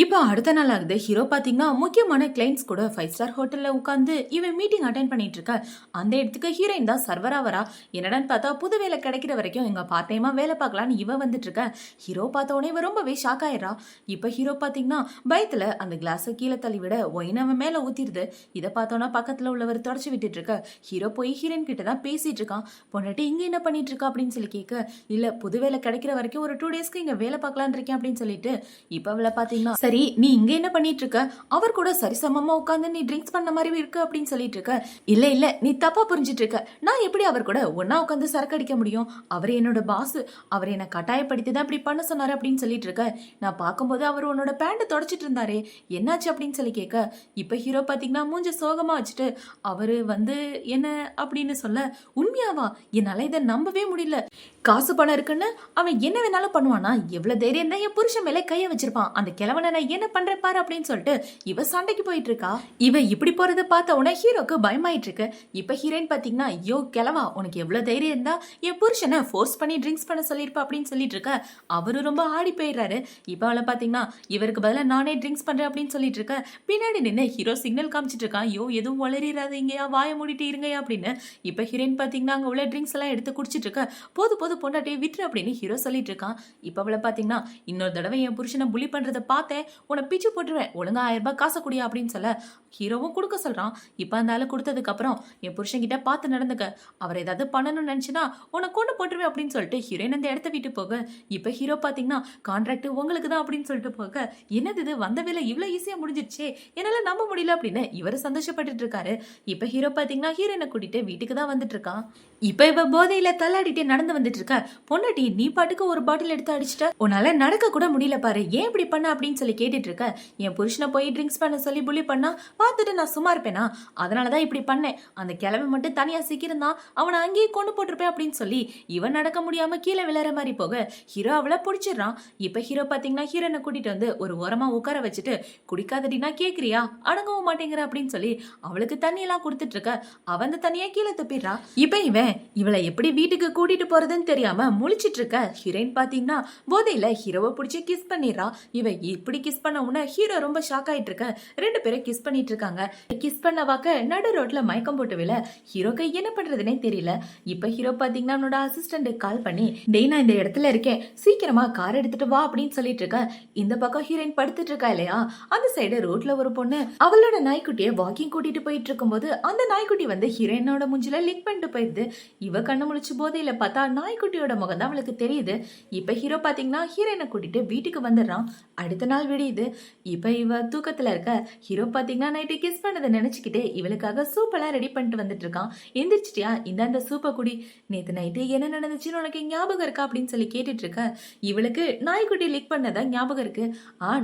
இப்போ அடுத்த நாள் ஆகுது. ஹீரோ பாத்தீங்கன்னா முக்கியமான கிளைண்ட்ஸ் கூட 5 ஸ்டார் ஹோட்டல்ல உட்காந்து இவன் மீட்டிங் அட்டென்ட் பண்ணிட்டு இருக்க. அந்த இடத்துக்கு ஹீரோயின் தான் சர்வரா வரா. என்னடான்னு பார்த்தா புது வேலை கிடைக்கிற வரைக்கும் எங்க பார்ட் டைமா வேலை பார்க்கலான்னு இவ வந்துட்டு இருக்க. ஹீரோ பார்த்த உடனே இவ ரொம்பவே ஷாக் ஆயிடுறா. இப்ப ஹீரோ பாத்தீங்கன்னா பயத்துல அந்த கிளாஸை கீழே தள்ளி விட ஒயின் அவன் மேல ஊத்திடுது. இதை பார்த்தோன்னா பக்கத்துல உள்ளவர் தொடச்சு விட்டுட்டு இருக்க. ஹீரோ போய் ஹீரோயின் கிட்ட தான் பேசிட்டு இருக்கான். பொண்ணாட்டி இங்க என்ன பண்ணிட்டு இருக்கா அப்படின்னு சொல்லி கேட்க, இல்ல புது வேலை கிடைக்கிற வரைக்கும் ஒரு 2 டேஸ்க்கு இங்க வேலை பார்க்கலான் இருக்கேன் அப்படின்னு சொல்லிட்டு, இப்ப அவளை பாத்தீங்கன்னா, சரி நீ இங்க என்ன பண்ணிட்டு இருக்க, அவர் கூட சரிசமமா உட்கார்ந்து நீ ட்ரிங்க்ஸ் பண்ண மாதிரி இருக்கு அப்படின்னு சொல்லிட்டு இருக்க. இல்ல இல்ல நீ தப்பா புரிஞ்சிட்டு இருக்க, நான் எப்படி அவர் கூட ஒன்னா உட்காந்து சரக்கு அடிக்க முடியும், அவர் என்னோட பாஸ், அவர் என்ன கட்டாயப்படுத்தி தான் இப்படி பண்ண சொன்னாரு அப்படின்னு சொல்லிட்டு இருக்க. நான் பார்க்கும்போது அவர் உன்னோட பேண்ட் தொடச்சிட்டு இருந்தாரே, என்னாச்சு அப்படின்னு சொல்லி கேட்க. இப்ப ஹீரோ பாத்தீங்கன்னா மூஞ்ச சோகமா வச்சுட்டு, அவரு வந்து என்ன அப்படின்னு சொல்ல, உண்மையாவா, என்னால இதை நம்பவே முடியல, காசு பணம் இருக்குன்னு அவன் என்ன வேணாலும் பண்ணுவானா, எவ்வளவு தைரியம் தான் என் புருஷன் மேல கைய வச்சிருப்பான், அந்த கிழவனை நான் என்ன பண்ற பாரு அப்படின்னு சொல்லிட்டு இவ சண்டைக்கு போயிட்டு இருக்கா. இவ இப்படி போறத பார்த்த உடனே ஹீரோக்கு பயமாயிட்டு இருக்கு. இப்ப ஹீரோயின் பாத்தீங்கன்னா, ஐயோ கிழவா, உனக்கு எவ்வளவு தைரியம் இருந்தா என் புருஷனை ஃபோர்ஸ் பண்ணி ட்ரிங்க்ஸ் பண்ண சொல்லிருப்பா அப்படின்னு சொல்லிட்டு இருக்க. அவரு ரொம்ப ஆடி போயிடுறாரு. இப்ப அவளை பாத்தீங்கன்னா, இவருக்கு பதிலா நானே ட்ரிங்க்ஸ் பண்றேன் அப்படின்னு சொல்லிட்டு இருக்க. பின்னாடி நின்று ஹீரோ சிக்னல் காமிச்சிட்டு இருக்கான், ஐயோ எதுவும் வளரிடாதீங்கயா, வாய மூடிட்டு இருங்கயா அப்படின்னு. இப்ப ஹீரோயின் பாத்தீங்கன்னா அங்க உள்ள ட்ரிங்க்ஸ் எல்லாம் எடுத்து குடிச்சிட்டு இருக்க. போது போது பொண்டாட்டியை விட்டுரு அப்படின்னு ஹீரோ சொல்லிட்டு இருக்கான். இப்ப அவளை பாத்தீங்கன்னா, இன்னொரு தடவை என் புருஷனை புலி பண்றதை பார்த்தேன், உன்னை பிச்சு போட்டுருவேன், ஒழுங்கா 1000 ரூபாய் காசை குடியா அப்படின்னு சொல்ல ஹீரோவும் கொடுக்க சொல்றான். இப்ப அந்த ஆளு கொடுத்ததுக்கு அப்புறம், என் புருஷன் கிட்ட பார்த்து நடந்துக்க, அவர் ஏதாவது பண்ணணும்னு நினைச்சுன்னா உன்னை கொண்டு போட்டுருவேன் அப்படின்னு சொல்லிட்டு ஹீரோயின் அந்த இடத்த விட்டு போக. இப்ப ஹீரோ பாத்தீங்கன்னா, கான்ட்ராக்ட் உங்களுக்கு தான் அப்படின்னு சொல்லிட்டு போக, என்னது இது, வந்த வேலை இவ்வளவு ஈஸியா முடிஞ்சிருச்சே, என்னால நம்ப முடியல அப்படின்னு இவரு சந்தோஷப்பட்டுட்டு இருக்காரு. இப்ப ஹீரோ பாத்தீங்கன்னா ஹீரோயினை கூட்டிட்டு வீட்டுக்கு தான் வந்துட்டு இருக்கான். இப்ப இவ போதையில தள்ளாடிட்டே நடந்து வந்துட்டு இருக்க. பொண்டாட்டி நீ பாட்டுக்கு ஒரு பாட்டில் எடுத்து அடிச்சுட்ட, உன்னால நடக்க கூட முடியல பாரு, ஏன் இப்படி பண்ண அப்படின்னு சொல்லி கேட்டுட்டு இருக்க. என் புருஷனை போய் ட்ரிங்க்ஸ் பண்ண சொல்லி புலி பண்ணா பார்த்துட்டு நான் சும்மா இருப்பேனா, அதனாலதான் இப்படி பண்ணேன், அந்த கிழமை மட்டும் தனியா சிக்கிருந்தான், அவனை அங்கேயே கொண்டு போட்டிருப்பேன் அப்படின்னு சொல்லி இவன் நடக்க முடியாம கீழே விளையாற மாதிரி போக ஹீரோ அவளை பிடிச்சிடறான். இப்ப ஹீரோ பாத்தீங்கன்னா ஹீரோனை கூட்டிட்டு வந்து ஒரு ஓரமா உட்கார வச்சுட்டு, குடிக்காதடினா கேக்குறியா, அடங்கவும் மாட்டேங்கிற அப்படின்னு சொல்லி அவளுக்கு தண்ணி எல்லாம் கொடுத்துட்டு இருக்க. அவன் தண்ணியா கீழே துப்பிடுறா. இப்ப இவன் இவளை எப்படி வீட்டுக்கு கூட்டிட்டு போறதுன்னு தெரியாம முழிச்சிட்டு இருக்க ஹீரோயின் பாத்தீங்கன்னா போதையில ஹீரோவை பிடிச்சி கிஸ் பண்ணிடுறா. இவ இப்படி கிஸ் பண்ண உடனே ஹீரோ ரொம்ப ஷாக் ஆயிட்டு இருக்க. ரெண்டு பேரும் கிஸ் பண்ணிட்டு இருக்காங்க. கிஸ் பண்ண வாக்க நடு ரோட்ல மயக்கம் போட்டு விழ ஹீரோக்கு என்ன பண்றதுனே தெரியல. இப்ப ஹீரோ பாத்தீங்கன்னா அவனோட அசிஸ்டன்ட் கால் பண்ணி டேய் நான் இந்த இடத்துல இருக்கேன், சீக்கிரமா கார் எடுத்துட்டு வா அப்படின்னு சொல்லிட்டு இருக்க. இந்த பக்கம் ஹீரோயின் படுத்துட்டு இருக்கா இல்லையா, அந்த சைடு ரோட்ல ஒரு பொண்ணு அவளோட நாய்க்குட்டியை வாக்கிங் கூட்டிட்டு போயிட்டு இருக்கும்போது அந்த நாய்க்குட்டி வந்து ஹீரோயினோட மூஞ்சில லிக் பண்ணிட்டு போயிருது. இவ கண்ணு முழிச்சு போதையில பார்த்தா நாய்க்குட்டியோட முகம் தான் அவளுக்கு தெரியுது. இப்ப ஹீரோ பாத்தீங்கன்னா ஹீரோயினை கூட்டிட்டு வீட்டுக்கு வந்துடுறான். அடுத்த நாள் விடியுது. இப்ப இவ தூக்கத்துல இருக்க. ஹீரோ பாத்தீங்கன்னா நைட்டு கிஸ் பண்ணதை நினைச்சுக்கிட்டே இவளுக்காக சூப்பெல்லாம் ரெடி பண்ணிட்டு வந்துட்டு இருக்கான். எந்திரிச்சிட்டியா, இந்த அந்த சூப்பை குடி, நேத்து நைட்டு என்ன நடந்துச்சுன்னு உனக்கு ஞாபகம் இருக்கா அப்படின்னு சொல்லி கேட்டுட்டு இருக்க. இவளுக்கு நாய்க்குட்டி லிக் பண்ணதா ஞாபகம் இருக்கு.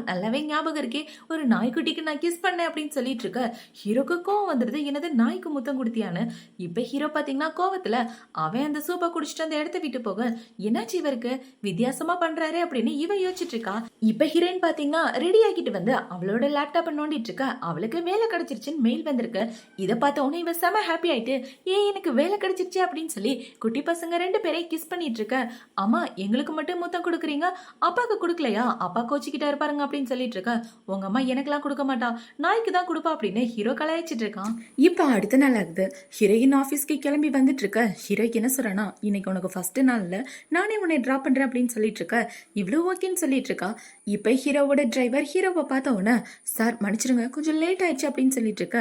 நல்லாவே ஞாபகம் இருக்கே, ஒரு நாய்க்குட்டிக்கு நான் கிஸ் பண்ணேன் அப்படின்னு சொல்லிட்டு இருக்க. ஹீரோக்கு கோவம் வந்துடுது, என்னது நாய்க்கு முத்தம் கொடுத்தியான்னு. இப்ப ஹீரோ பாத்தீங்கன்னா கோவத்துல அவன் அந்த சூப்பை குடிச்சிட்டு அந்த இடத்த விட்டு போக என்னாச்சு இவருக்கு வித்தியாசமா பண்றாரு அப்படின்னு இவ யோசிச்சுட்டு இருக்கா. இப்ப ஹீரோயின் பாத்தீங்கன்னா ரெடி ஆகிட்டு வந்து அவளோட லேப்டாப் நோண்டிட்டு இருக்க. அவளுக்கு வேலை கிடைச்சிருச்சுன்னு மெயில் வந்திருக்கு. இதை பார்த்த உடனே இவ செம ஹாப்பி ஆயிட்டு எனக்கு வேலை கிடைச்சிருச்சு அப்படின்னு சொல்லி குட்டி பசங்க ரெண்டு பேரையும் கிஸ் பண்ணிட்டு இருக்க. அம்மா எங்களுக்கு மட்டும் முத்தம் கொடுக்குறீங்க, அப்பாக்கு கொடுக்கலையா, அப்பா கோச்சிக்கிட்டா இருப்பாருங்க அப்படின்னு சொல்லிட்டு இருக்க. உங்க அம்மா எனக்கெல்லாம் கொடுக்க மாட்டா, நாய்க்கு தான் கொடுப்பா அப்படின்னு ஹீரோ கலாய்ச்சிட்டு இருக்கான். இப்ப அடுத்த நாள் ஆகுது. ஹீரோயின் ஆபீஸ்க்கு கிளம்பி வந்துட்டு இருக்க. ஹீரோய்க்கு என்ன சொல்றானா, இன்னைக்கு உனக்கு ஃபர்ஸ்ட் நாள்ல நானே உன்னை டிராப் பண்றேன் அப்படின்னு சொல்லிட்டு இருக்க. இவ்வளவு ஓகேன்னு சொல்லிட்டு இருக்கா. இப்ப ஹீரோவோட டிரைவர் ஹீரோவை பார்த்த உடனே சார் மன்னிச்சிருங்க கொஞ்சம் லேட் ஆயிடுச்சு அப்படின்னு சொல்லிட்டு இருக்க.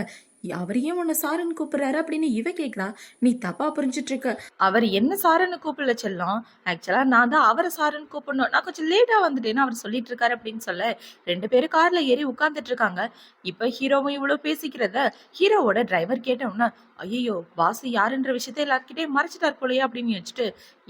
அவர் ஏன் உன்னை சாருன்னு கூப்பிடுறாரு அப்படின்னு இவ கேக்குறா. நீ தப்பா புரிஞ்சிட்டு இருக்க, அவர் என்ன சாருன்னு கூப்பிடல செல்லம், ஆக்சுவலா நான் தான் அவரை சாருன்னு கூப்பிடணும், நான் கொஞ்சம் லேட்டா வந்துட்டேன்னு அவர் சொல்லிட்டு இருக்காரு அப்படின்னு சொல்ல ரெண்டு பேரும் கார்ல ஏறி உட்கார்ந்துட்டு இருக்காங்க. இப்ப ஹீரோவும் இவ்வளவு பேசிக்கிறத ஹீரோவோட டிரைவர் கேட்டோம்னா ஐயோ வாசு யாருன்ற விஷயத்த எல்லார்கிட்டே மறைச்சிட்டார் போலையா அப்படின்னு வச்சுட்டு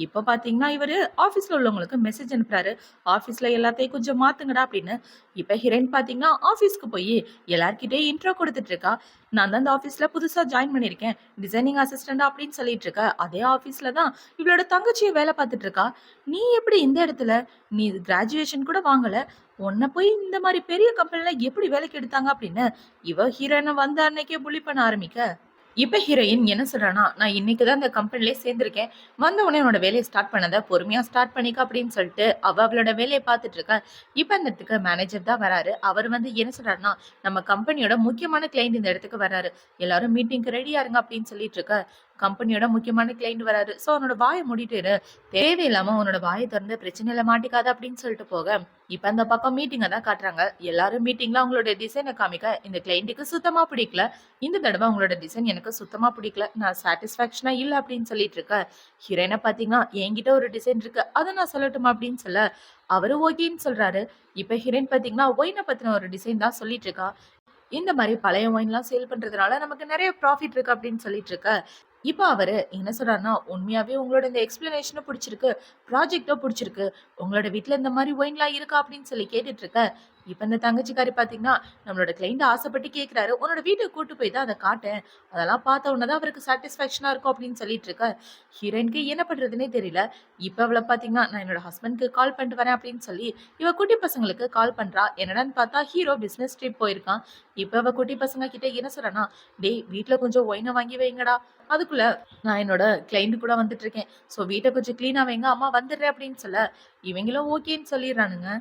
இப்ப பாத்தீங்கன்னா இவரு ஆபீஸ்ல உள்ளவங்களுக்கு மெசேஜ் அனுப்புறாரு, ஆபீஸ்ல எல்லாத்தையும் கொஞ்சம் மாத்துங்கடா அப்படின்னு. இப்ப ஹீரோயின் பாத்தீங்கன்னா ஆபீஸ்க்கு போய் எல்லார்கிட்டயும் இன்ட்ரோ கொடுத்துட்டு இருக்கா. நான் தான் இந்த ஆஃபீஸில் புதுசாக ஜாயின் பண்ணியிருக்கேன், டிசைனிங் அசிஸ்டண்டா அப்படின்னு சொல்லிட்டு இருக்க. அதே ஆஃபீஸில் தான் இவளோட தங்கச்சியை வேலை பார்த்துட்டு இருக்கா. நீ எப்படி இந்த இடத்துல, நீ கிராஜுவேஷன் கூட வாங்கலை, உன்னை போய் இந்த மாதிரி பெரிய கம்பெனில எப்படி வேலைக்கு எடுத்தாங்க அப்படின்னு இவ ஹீரோயினை வந்த அன்னைக்கே புள்ளி பண்ண ஆரம்பிக்க. இப்ப ஹீரோயின் என்ன சொல்றானா, நான் இன்னைக்குதான் இந்த கம்பெனிலே சேர்ந்திருக்கேன், வந்த உடனே என்னோட வேலையை ஸ்டார்ட் பண்ணத பொறுமையா ஸ்டார்ட் பண்ணிக்க அப்படின்னு சொல்லிட்டு அவளோட வேலையை பார்த்துட்டு இருக்க. இப்ப இந்த இடத்துக்கு மேனேஜர் தான் வராரு. அவர் வந்து என்ன சொல்றாருன்னா, நம்ம கம்பெனியோட முக்கியமான கிளைண்ட் இந்த இடத்துக்கு வராரு, எல்லாரும் மீட்டிங்க்கு ரெடியா இருங்க அப்படின்னு சொல்லிட்டு இருக்க. கம்பெனியோட முக்கியமான கிளைண்ட் வராரு, சோ அவனோட வாயை மூடிட்டு தேவையில்லாம உன்னோட வாயை திறந்து பிரச்சனையில மாட்டிக்காத அப்படின்னு சொல்லிட்டு போக. இப்ப அந்த பக்கம் மீட்டிங்கை தான் காட்டுறாங்க. எல்லாரும் மீட்டிங்ல அவங்களோட டிசைனை காமிக்க. இந்த கிளைண்ட்டுக்கு சுத்தமா பிடிக்கல, இந்த தடவை அவங்களோட டிசைன் எனக்கு சுத்தமா பிடிக்கல, நான் சாட்டிஸ்பாக்சனா இல்ல அப்படின்னு சொல்லிட்டு இருக்க. ஹீரோயினை பாத்தீங்கன்னா என்கிட்ட ஒரு டிசைன் இருக்கு, அதை நான் சொல்லட்டுமா அப்படின்னு சொல்ல அவரு ஓகேன்னு சொல்றாரு. இப்ப ஹீரோயின் பாத்தீங்கன்னா ஒயினை பத்தின ஒரு டிசைன் தான் சொல்லிட்டு இருக்கா. இந்த மாதிரி பழைய ஒயின்லாம் சேல் பண்றதுனால நமக்கு நிறைய ப்ராஃபிட் இருக்கு அப்படின்னு சொல்லிட்டு இருக்க. இப்போ அவரு என்ன சொல்றாருன்னா, உண்மையாவே உங்களோட இந்த எக்ஸ்பிளனேஷனும் பிடிச்சிருக்கு, ப்ராஜெக்டும் பிடிச்சிருக்கு, உங்களோட வீட்டுல இந்த மாதிரி ஒயின்லாம் இருக்கா அப்படின்னு சொல்லி கேட்டுட்டு இருக்க. இப்ப இந்த தங்கச்சிக்காரி பாத்தீங்கன்னா நம்மளோட கிளைண்ட் ஆசைப்பட்டு கேட்கிறாரு, உன்னோட வீட்டுக்கு கூட்டு போய் தான் அதை காட்டேன், அதெல்லாம் பார்த்த உடனேதான் அவருக்கு சாட்டிஸ்பாக்சனா இருக்கும் அப்படின்னு சொல்லிட்டு இருக்க. ஹீரோயினுக்கு என்ன பண்றதுன்னே தெரியல. இப்ப அவளை பாத்தீங்கன்னா நான் என்னோட ஹஸ்பண்ட்க்கு கால் பண்ணிட்டு வரேன் அப்படின்னு சொல்லி இவ குட்டி பசங்களுக்கு கால் பண்றா. என்னடான்னு பார்த்தா ஹீரோ பிசினஸ் ட்ரிப் போயிருக்கான். இப்ப அவ குட்டி பசங்க கிட்ட என்ன சொல்றானா, டேய் வீட்டுல கொஞ்சம் ஒயினை வாங்கி வைங்கடா, அதுக்குள்ள நான் என்னோட கிளைண்ட் கூட வந்துட்டு இருக்கேன், ஸோ வீட்டை கொஞ்சம் கிளீனா வைங்க, அம்மா வந்துடுறேன் அப்படின்னு சொல்ல இவங்களும் ஓகேன்னு சொல்லிடுறானுங்க.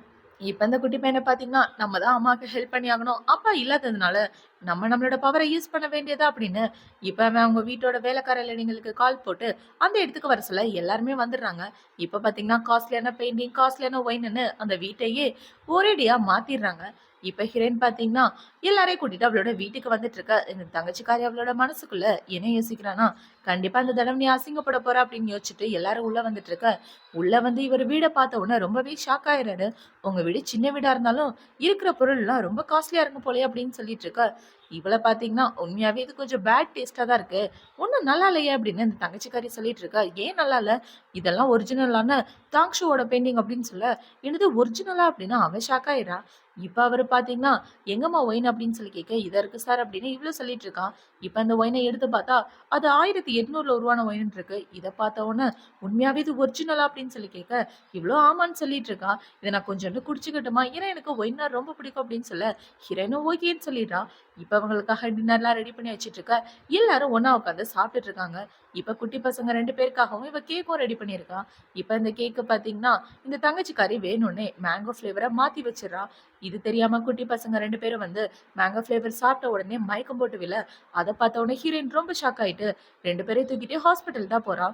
இப்ப இந்த குட்டி பையனை பாத்தீங்கன்னா நம்ம தான் அம்மாவுக்கு ஹெல்ப் பண்ணி ஆகணும், அப்பா இல்லாததுனால நம்மளோட பவரை யூஸ் பண்ண வேண்டியதா அப்படின்னு இப்ப அவன் அவங்க வீட்டோட வேலைக்கார இளைஞர்களுக்கு கால் போட்டு அந்த இடத்துக்கு வர சொல்ல எல்லாருமே வந்துடுறாங்க. இப்ப பாத்தீங்கன்னா காஸ்ட்லியான பெயிண்டிங், காஸ்ட்லியான ஒயின்னு அந்த வீட்டையே ஒரேடியா மாத்திடுறாங்க. இப்ப ஹீரோயின் பாத்தீங்கன்னா எல்லாரையும் கூட்டிட்டு அவளோட வீட்டுக்கு வந்துட்டு இருக்க. இந்த தங்கச்சிக்காரி அவளோட மனசுக்குள்ள என்ன யோசிக்கிறானா, கண்டிப்பா இந்த தடவை நீ அசிங்கப்பட போற அப்படின்னு யோசிச்சுட்டு எல்லாரும் உள்ள வந்துட்டு இருக்க. உள்ள வந்து இவர் வீடை பார்த்த உடனே ரொம்பவே ஷாக் ஆயிடுறாரு. உங்க வீடு சின்ன வீடா இருந்தாலும் இருக்கிற பொருள் எல்லாம் ரொம்ப காஸ்ட்லியா இருக்கும் போலே அப்படின்னு சொல்லிட்டு இருக்க. இவளை பாத்தீங்கன்னா உண்மையாவே இது கொஞ்சம் பேட் டேஸ்டா தான் இருக்கு, ஒன்னும் நல்லா இல்லையே அப்படின்னு இந்த தங்கச்சிக்காரி சொல்லிட்டு இருக்கா. ஏன் நல்லா இல்ல, இதெல்லாம் ஒரிஜினலான தாங்ஷுவோட பெயிண்டிங் அப்படின்னு சொல்ல, என்னது ஒரிஜினலா அப்படின்னா அவன் ஷாக் ஆயிடுறா. இப்ப அவரு பாத்தீங்கன்னா எங்கம்மா ஒயின் அப்படின்னு சொல்லி கேட்க, இதை இருக்கு சார் அப்படின்னு இவ்வளவு சொல்லிட்டு இருக்கான். இப்ப அந்த ஒயினை எடுத்து பார்த்தா அது 1800 உருவான ஒயின் இருக்கு. இதை பார்த்த உடனே உண்மையாவே இது ஒரிஜினலா அப்படின்னு சொல்லி கேட்க, இவ்வளோ ஆமான்னு சொல்லிட்டு இருக்கா. இதை நான் கொஞ்சோண்டு குடிச்சுக்கிட்டுமா, ஏன்னா எனக்கு ஒயினா ரொம்ப பிடிக்கும் அப்படின்னு சொல்ல ஹீரோயினும் ஓகேன்னு சொல்லிடுறா. இப்ப அவங்களுக்காக டின்னர்லாம் ரெடி பண்ணி வச்சிட்டு இருக்க. எல்லாரும் ஒண்ணா உட்காந்து சாப்பிட்டுட்டு இருக்காங்க. இப்ப குட்டி பசங்க 2 பேருக்காகவும் இவ கேக்கும் ரெடி பண்ணியிருக்கா. இப்ப இந்த கேக்க பாத்தீங்கன்னா, இந்த தங்கச்சிக்காரி வேணும்னே மேங்கோ ஃப்ளேவர மாத்தி வச்சிடுறா. இது தெரியாம குட்டி பசங்க 2 பேரும் வந்து மேங்கோ ஃப்ளேவர் சாப்பிட்ட உடனே மயக்கம் போட்டு விழ, அத பார்த்த உடனே ஹீரோயின் ரொம்ப ஷாக் ஆயிட்டு 2 பேரையும் தூக்கிட்டு ஹாஸ்பிட்டல் தான் போறா.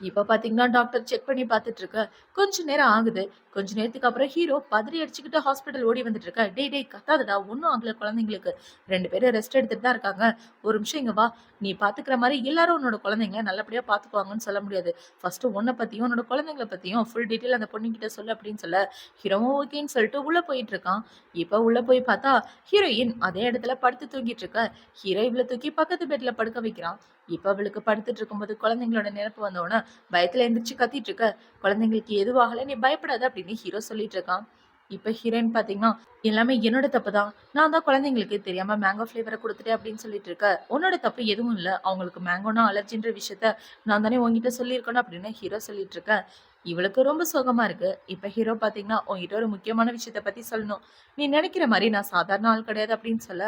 இப்ப பாத்தீங்கன்னா டாக்டர் செக் பண்ணி பாத்துட்டு இருக்க. கொஞ்ச நேரம் ஆகுது. கொஞ்ச நேரத்துக்கு அப்புறம் ஹீரோ பதறி அடிச்சுக்கிட்டு ஹாஸ்பிட்டல் ஓடி வந்துட்டு இருக்க. டேய் டேய் கத்தாதடா, ஒன்னும் ஆகல குழந்தைங்களுக்கு. 2 பேரும் ரெஸ்ட் எடுத்துட்டு தான் இருக்காங்க. ஒரு நிமிஷம் இங்க வா. நீ பாத்துக்கிற மாதிரி எல்லாரும் உன்னோட குழந்தைங்கள நல்லபடியா பாத்துக்குவாங்கன்னு சொல்ல முடியாது. ஃபர்ஸ்ட் உன்னை பத்தியும் உன்னோட குழந்தைங்களை பத்தியும் ஃபுல் டீட்டெயில் அந்த பொண்ணுகிட்ட சொல்லு அப்படின்னு சொல்ல ஹீரோவும் ஓகேன்னு சொல்லிட்டு உள்ள போயிட்டு இருக்கான். இப்ப உள்ள போய் பார்த்தா ஹீரோயின் அதே இடத்துல படுத்து தூங்கிட்டு இருக்க. ஹீரோ இவளை தூக்கி பக்கத்து பெட்ல படுக்க வைக்கிறான். இப்ப அவளுக்கு படுத்துட்டு இருக்கும்போது குழந்தைங்களோட நினைப்பு வந்தோடனே பயத்துல எந்திரிச்சு கத்திட்டு இருக்க. குழந்தைங்களுக்கு எதுவாகல, நீ பயப்படாத அப்படின்னு ஹீரோ சொல்லிட்டு இருக்கான். இப்ப ஹீரோயின் பாத்தீங்கன்னா, எல்லாமே என்னோட தப்பு தான். நான் தான் குழந்தைங்களுக்கு தெரியாம மேங்கோ ஃபிளேவரை கொடுத்துட்டேன் அப்படின்னு சொல்லிட்டு இருக்க. உன்னோட தப்பு எதுவும் இல்ல. அவங்களுக்கு மேங்கோனா அலர்ஜின்ற விஷயத்த நான் தானே உங்ககிட்ட சொல்லியிருக்கணும் அப்படின்னு ஹீரோ சொல்லிட்டு இருக்க. இவளுக்கு ரொம்ப சோகமா இருக்கு. இப்ப ஹீரோ பாத்தீங்கன்னா, உங்ககிட்ட ஒரு முக்கியமான விஷயத்த பத்தி சொல்லணும். நீ நினைக்கிற மாதிரி நான் சாதாரண ஆள் கிடையாது அப்படின்னு சொல்ல,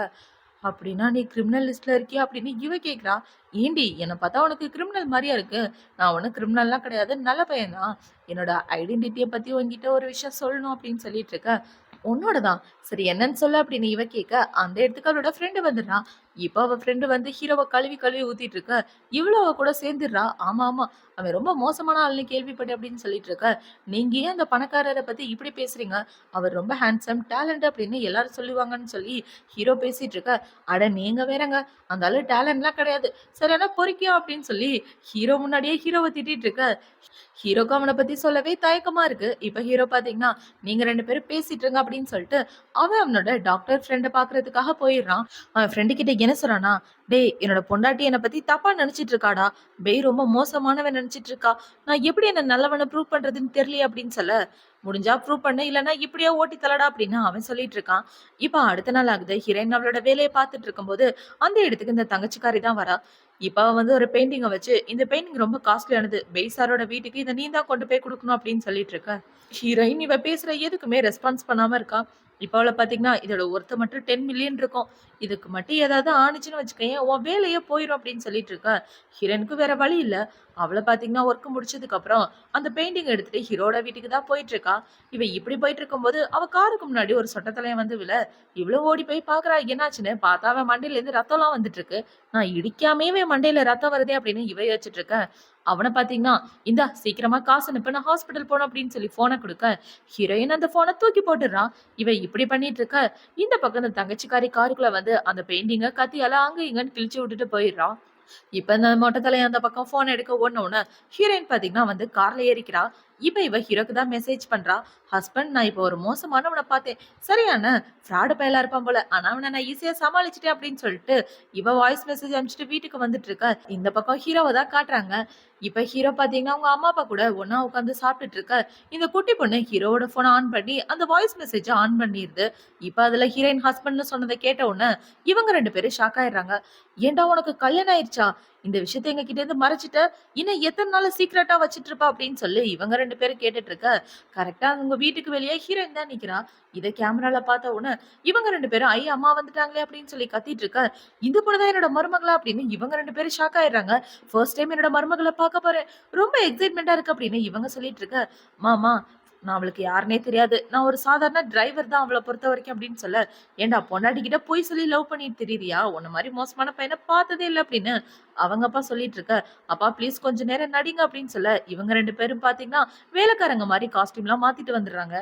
அப்படின்னா நீ கிரிமினல் லிஸ்ட்ல இருக்கியா அப்படின்னு இவ கேக்குறா. ஏண்டி என்னை பார்த்தா உனக்கு கிரிமினல் மாதிரியா இருக்கு? நான் ஒன்றும் கிரிமினல்லாம் கிடையாது, நல்ல பையன்தான். என்னோட ஐடென்டிட்டியை பத்தி உங்ககிட்ட ஒரு விஷயம் சொல்லணும் அப்படின்னு சொல்லிட்டு இருக்க. உன்னோட தான். சரி என்னன்னு சொல்ல அப்படின்னு இவ கேட்க, அந்த இடத்துக்கு அவளோட ஃப்ரெண்டு வந்துடுறான். இப்போ அவ ஃப்ரெண்டு வந்து ஹீரோவை கழுவி கழுவி ஊத்திட்டு இருக்க. இவ்வளோ அவ கூட சேர்ந்துடுறா. ஆமா ஆமா, அவன் ரொம்ப மோசமான ஆள்னு கேள்விப்பட்டேன் அப்படின்னு சொல்லிட்டு இருக்க. நீங்க ஏன் அந்த பணக்காரரை பத்தி இப்படி பேசுறீங்க? அவர் ரொம்ப ஹேண்ட்ஸம் டேலண்ட் அப்படின்னு எல்லாரும் சொல்லுவாங்கன்னு சொல்லி ஹீரோ பேசிட்டு இருக்க. அட நீங்க வேறங்க, அந்த ஆளு டேலண்ட்லாம் கிடையாது, சரியான பொறுக்கியா அப்படின்னு சொல்லி ஹீரோ முன்னாடியே ஹீரோவை திட்டிட்டு இருக்க. ஹீரோக்கு அவனை பத்தி சொல்லவே தயக்கமா இருக்கு. இப்ப ஹீரோ பாத்தீங்கன்னா, நீங்க 2 பேரும் பேசிட்டு இருங்க அப்படின்னு சொல்லிட்டு அவன் அவனோட டாக்டர் ஃப்ரெண்டை பாக்குறதுக்காக போயிடுறான். அவன் ஃப்ரெண்டு கிட்ட என்ன சொல்றானா, டேய் என்னோட பொண்டாட்டி என்னை பத்தி தப்பா நினைச்சிட்டு இருக்காடா. பெய் ரொம்ப மோசமானவன் நினைச்சிட்டு இருக்கா. நான் எப்படி என்ன நல்லவனை ப்ரூவ் பண்றதுன்னு தெரியல அப்படின்னு சொல்ல, முடிஞ்சா ப்ரூவ் பண்ண, இல்லைன்னா இப்படியே ஓட்டி தலடா அப்படின்னு அவன் சொல்லிட்டு இருக்கான். இப்ப அடுத்த நாள் ஆகுது. ஹீரோயின் அவளோட வேலையை பார்த்துட்டு இருக்கும்போது அந்த இடத்துக்கு இந்த தங்கச்சிக்காரி தான் வரா. இப்ப அவ வந்து ஒரு பெயிண்டிங்கை வச்சு, இந்த பெயிண்டிங் ரொம்ப காஸ்ட்லியானது, பெய்சாரோட வீட்டுக்கு இதை நீ தான் கொண்டு போய் கொடுக்கணும் அப்படின்னு சொல்லிட்டு இருக்க. ஹீரோயின் இவ பேசுற எதுக்குமே ரெஸ்பான்ஸ் பண்ணாம இருக்கா. இப்ப அவளை பாத்தீங்கன்னா, இதோட ஒர்த்து மட்டும் 10 மில்லியன் இருக்கும். இதுக்கு மட்டும் ஏதாவது ஆணிச்சுன்னு வச்சுக்கேன், உன் வேலையே போயிடும் அப்படின்னு சொல்லிட்டு இருக்க. ஹீரோனுக்கு வேற வழி இல்ல. அவளை பாத்தீங்கன்னா ஒர்க் முடிச்சதுக்கு அப்புறம் அந்த பெயிண்டிங் எடுத்துட்டு ஹீரோட வீட்டுக்கு தான் போயிட்டு இருக்கா. இவ இப்படி போயிட்டு இருக்கும்போது அவ காருக்கு முன்னாடி ஒரு சொட்டத்தலையன் வந்து விழ, இவ்வளவு ஓடி போய் பாக்குறா என்னாச்சுன்னு. பார்த்தா அவன் மண்டையில இருந்து ரத்தம்லாம் வந்துட்டு இருக்கு. நான் இடிக்காமே மண்டையில ரத்தம் வருதே அப்படின்னு இவ யோசிச்சுட்டு இருக்க. அவனை பாத்தீங்கன்னா, இந்தா சீக்கிரமா காசு அனுப்பு, நான் ஹாஸ்பிட்டல் போனோம் அப்படின்னு சொல்லி போனை கொடுக்க, ஹீரோயின் அந்த போனை தூக்கி போட்டுடுறான். இவ இப்படி பண்ணிட்டு இருக்க. இந்த பக்கம் இந்த தங்கச்சிக்காரி காருக்குள்ள வந்து அந்த பெயிண்டிங்க கத்தியால அங்க இங்கன்னு கிழிச்சு விட்டுட்டு போயிடுறான். இப்ப இந்த மொட்டை தலையை அந்த பக்கம் போன் எடுக்க ஓடனோன்னு ஹீரோயின் பாத்தீங்கன்னா வந்து கார்ல ஏறிக்கிறா. இப்ப இவ ஹீரோக்கு தான் மெசேஜ் பண்றா. ஹஸ்பண்ட், நான் இப்போ ஒரு மோசமானவனை பார்த்தேன், சரியான ஃப்ராடு பயலா இருப்பான் போல, ஆனா அவனை நான் ஈஸியா சமாளிச்சிட்டேன் அப்படின்னு சொல்லிட்டு இவ வாய்ஸ் மெசேஜ் அனுப்பிச்சிட்டு வீட்டுக்கு வந்துட்டு இருக்க. இந்த பக்கம் ஹீரோவை தான் காட்டுறாங்க. இப்ப ஹீரோ பாத்தீங்கன்னா அவங்க அம்மா அப்பா கூட ஒன்னா உட்காந்து சாப்பிட்டுட்டு இருக்க. இந்த குட்டி பொண்ணு ஹீரோவோட போனை ஆன் பண்ணி அந்த வாய்ஸ் மெசேஜ் ஆன் பண்ணிருது. இப்ப அதுல ஹீரோயின் ஹஸ்பண்ட்னு சொன்னதை கேட்ட உடனே இவங்க 2 பேரும் ஷாக் ஆயிடுறாங்க. ஏண்டா உனக்கு கல்யாணம் ஆயிடுச்சா? இந்த விஷயத்த எங்க கிட்ட இருந்து மறைச்சிட்ட, இன்னும் எத்தனை நாள் சீக்கிரட்டா வச்சிட்டு இருப்பா அப்படின்னு சொல்லி இவங்க 2 பேரும் கேட்டுட்டு இருக்க. கரெக்டா உங்க வீட்டுக்கு வெளியே ஹீரோயின் தான் நிக்கிறா. இதை கேமரால பார்த்த உடனே இவங்க 2 பேரும் ஐயா அம்மா வந்துட்டாங்களே அப்படின்னு சொல்லி கத்திட்டு இருக்க. இந்த பொண்ணுதான் என்னோட மருமகளா அப்படின்னு இவங்க 2 பேரும் ஷாக் ஆயிடுறாங்க. ஃபர்ஸ்ட் டைம் என்னோட மருமகளை பார்க்க போறேன், ரொம்ப எக்ஸைட்மெண்டா இருக்கு அப்படின்னு இவங்க சொல்லிட்டு இருக்க. மாமா, நான் அவளுக்கு யாருனே தெரியாது, நான் ஒரு சாதாரண டிரைவர் தான் அவளை பொறுத்த வரைக்கும் அப்படின்னு சொல்ல, ஏண்டா பொண்டாட்டி கிட்ட போய் சொல்லி லவ் பண்ணிட்டு தெரியுறியா? உன்ன மாதிரி மோசமான பையனை பார்த்ததே இல்லை அப்படின்னு அவங்க அப்பா சொல்லிட்டு இருக்க. அப்பா ப்ளீஸ் கொஞ்ச நேரம் நடிங்க அப்படின்னு சொல்ல இவங்க 2 பேரும் பாத்தீங்கன்னா வேலைக்காரங்க மாதிரி காஸ்டியூம் எல்லாம் மாத்திட்டு வந்துடுறாங்க.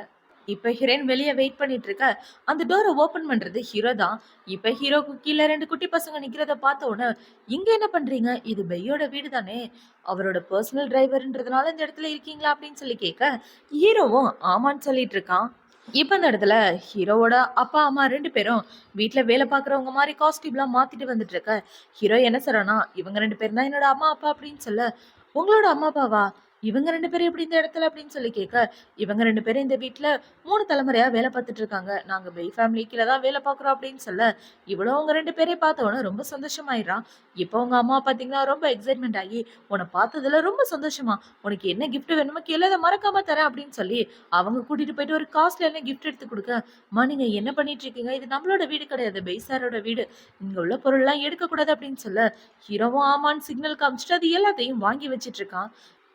இப்ப ஹீரோயின் வெளியே வெயிட் பண்ணிட்டு இருக்க. அந்த டோரை ஓபன் பண்றது ஹீரோ தான். இப்ப ஹீரோக்கு கீழே 2 குட்டி பசங்க நிக்கிறத பார்த்த உடனே, இங்க என்ன பண்றீங்க? இது பெய்யோட வீடு தானே, அவரோட பர்சனல் டிரைவர்ன்றதுனால இந்த இடத்துல இருக்கீங்களா அப்படின்னு சொல்லி கேட்க, ஹீரோவும் ஆமான்னு சொல்லிட்டு இருக்கான். இப்ப இந்த இடத்துல ஹீரோவோட அப்பா அம்மா 2 பேரும் வீட்டுல வேலை பாக்குறவங்க மாதிரி காஸ்டியூம்லாம் மாத்திட்டு வந்துட்டு இருக்க. ஹீரோ என்ன சொல்றானா, இவங்க 2 பேரும் தான் என்னோட அம்மா அப்பா அப்படின்னு சொல்ல, உங்களோட அம்மா அப்பாவா? இவங்க 2 பேரும் எப்படி இந்த இடத்துல அப்படின்னு சொல்லி கேட்க, இவங்க 2 பேரும் இந்த வீட்ல 3 தலைமுறையா வேலை பார்த்துட்டு இருக்காங்க. நாங்க பெய் ஃபேமிலி கீழ தான் வேலை பார்க்குறோம் அப்படின்னு சொல்ல, இவளும் அவங்க 2 பேரையும் பார்த்த உடனே ரொம்ப சந்தோஷமாயிடுறான். இப்போ உங்க அம்மா பார்த்தீங்கன்னா ரொம்ப எக்ஸைட்மென்ட் ஆகி, "உன்ன பார்த்ததுல ரொம்ப சந்தோஷமா. உனக்கு என்ன கிஃப்ட் வேணுமோ கேளு அத மறக்காம தரேன்" அப்படின்னு சொல்லி அவங்க கூட்டிட்டு போயிட்டு ஒரு காஸ்ட்லியான கிஃப்ட் எடுத்து குடுக்க, "அம்மா நீங்க என்ன பண்ணிட்டு இருக்கீங்க? இது நம்மளோட வீடு கிடையாது. பெய் சாரோட வீடு. இங்க உள்ள பொருள்லாம் எடுக்கக்கூடாது" அப்படின்னு சொல்ல, ஹீரோவும் ஆமான்னு சிக்னல் காமிச்சுட்டு அது எல்லாத்தையும் வாங்கி வச்சுட்டு இருக்கான்.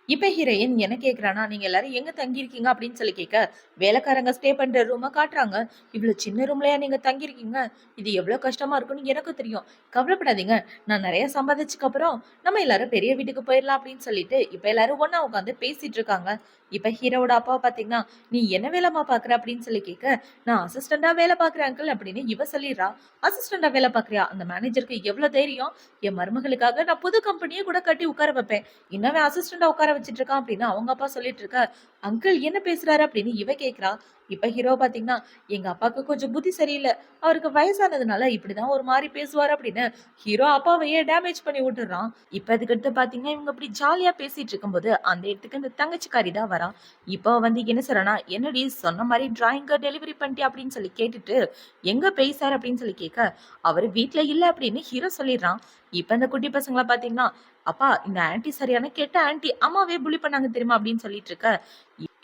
இப்ப ஹீரோயின் என்ன கேக்குறான்னா, "நீங்க எல்லாரும் எங்க தங்கியிருக்கீங்க?" அப்படின்னு சொல்லி கேட்க, வேலைக்காரங்க ஸ்டே பண்ற ரூம காட்டுறாங்க. "இவ்ளோ சின்ன ரூம்லயா நீங்க தங்கியிருக்கீங்க? இது எவ்ளோ கஷ்டமா இருக்கும்னு எனக்கும் தெரியும். கவலைப்படாதீங்க. நான் நெறைய சம்பாதிச்சதுக்கு அப்புறம் நம்ம எல்லாரும் பெரிய வீட்டுக்கு போயிரலாம்" அப்படின்னு சொல்லிட்டு, இப்ப எல்லாரும் ஒண்ணா உட்காந்து பேசிட்டு இருக்காங்க. இப்ப ஹீரோவோட அப்பாவ பாத்தீங்கன்னா, "நீ என்ன வேலைம்மா பாக்குற?" அப்படின்னு சொல்லி கேட்க, "நான் அசிஸ்டண்டா வேலை பாக்குறேன் அங்கிள்" அப்படின்னு இவ சொல்லிடுறா. "அசிஸ்டண்டா வேலை பாக்குறியா? அந்த மேனேஜருக்கு எவ்ளோ தைரியம்? என் மருமகளுக்காக நான் புது கம்பெனியே கூட கட்டி உட்கார வைப்பேன். இன்னவன் அசிஸ்டண்டா உட்கார வச்சுட்டு இருக்கான்" அப்படின்னு அவங்க அப்பா சொல்லிட்டு இருக்க, "அங்கிள் என்ன பேசுறாரு?" அப்படின்னு இவ கேக்குறா. இப்ப ஹீரோ பாத்தீங்கன்னா, "எங்க அப்பாவுக்கு கொஞ்சம் புத்தி சரியில்ல. அவருக்கு வயசானதுனால இப்படிதான் ஒரு மாரி பேசுவாரு" அப்படின்னு ஹீரோ அப்பாவையே டேமேஜ் பண்ணி விட்டுறான். இப்ப அதுக்கடுத்து பாத்தீங்கன்னா, இவங்க இப்படி ஜாலியா பேசிட்டு இருக்கும்போது அந்த இடத்துக்கு இந்த தங்கச்சிக்காரி தான் வரா. இப்போ வந்து என்ன சொல்றேன்னா, "என்னடி சொன்ன மாரி டிராயிங்க டெலிவரி பண்ணிட்டியா?" அப்படின்னு சொல்லி கேட்டுட்டு, "எங்க பெய் சார்?" அப்படின்னு சொல்லி கேட்க, "அவரு வீட்ல இல்ல" அப்படின்னு ஹீரோ சொல்லிடுறான். இப்ப இந்த குட்டி பசங்கள பாத்தீங்கன்னா, "அப்பா இந்த ஆன்டி சரியான கெட்ட ஆன்டி. அம்மாவே புலி பண்ணாங்க தெரியுமா?" அப்படின்னு சொல்லிட்டு இருக்க,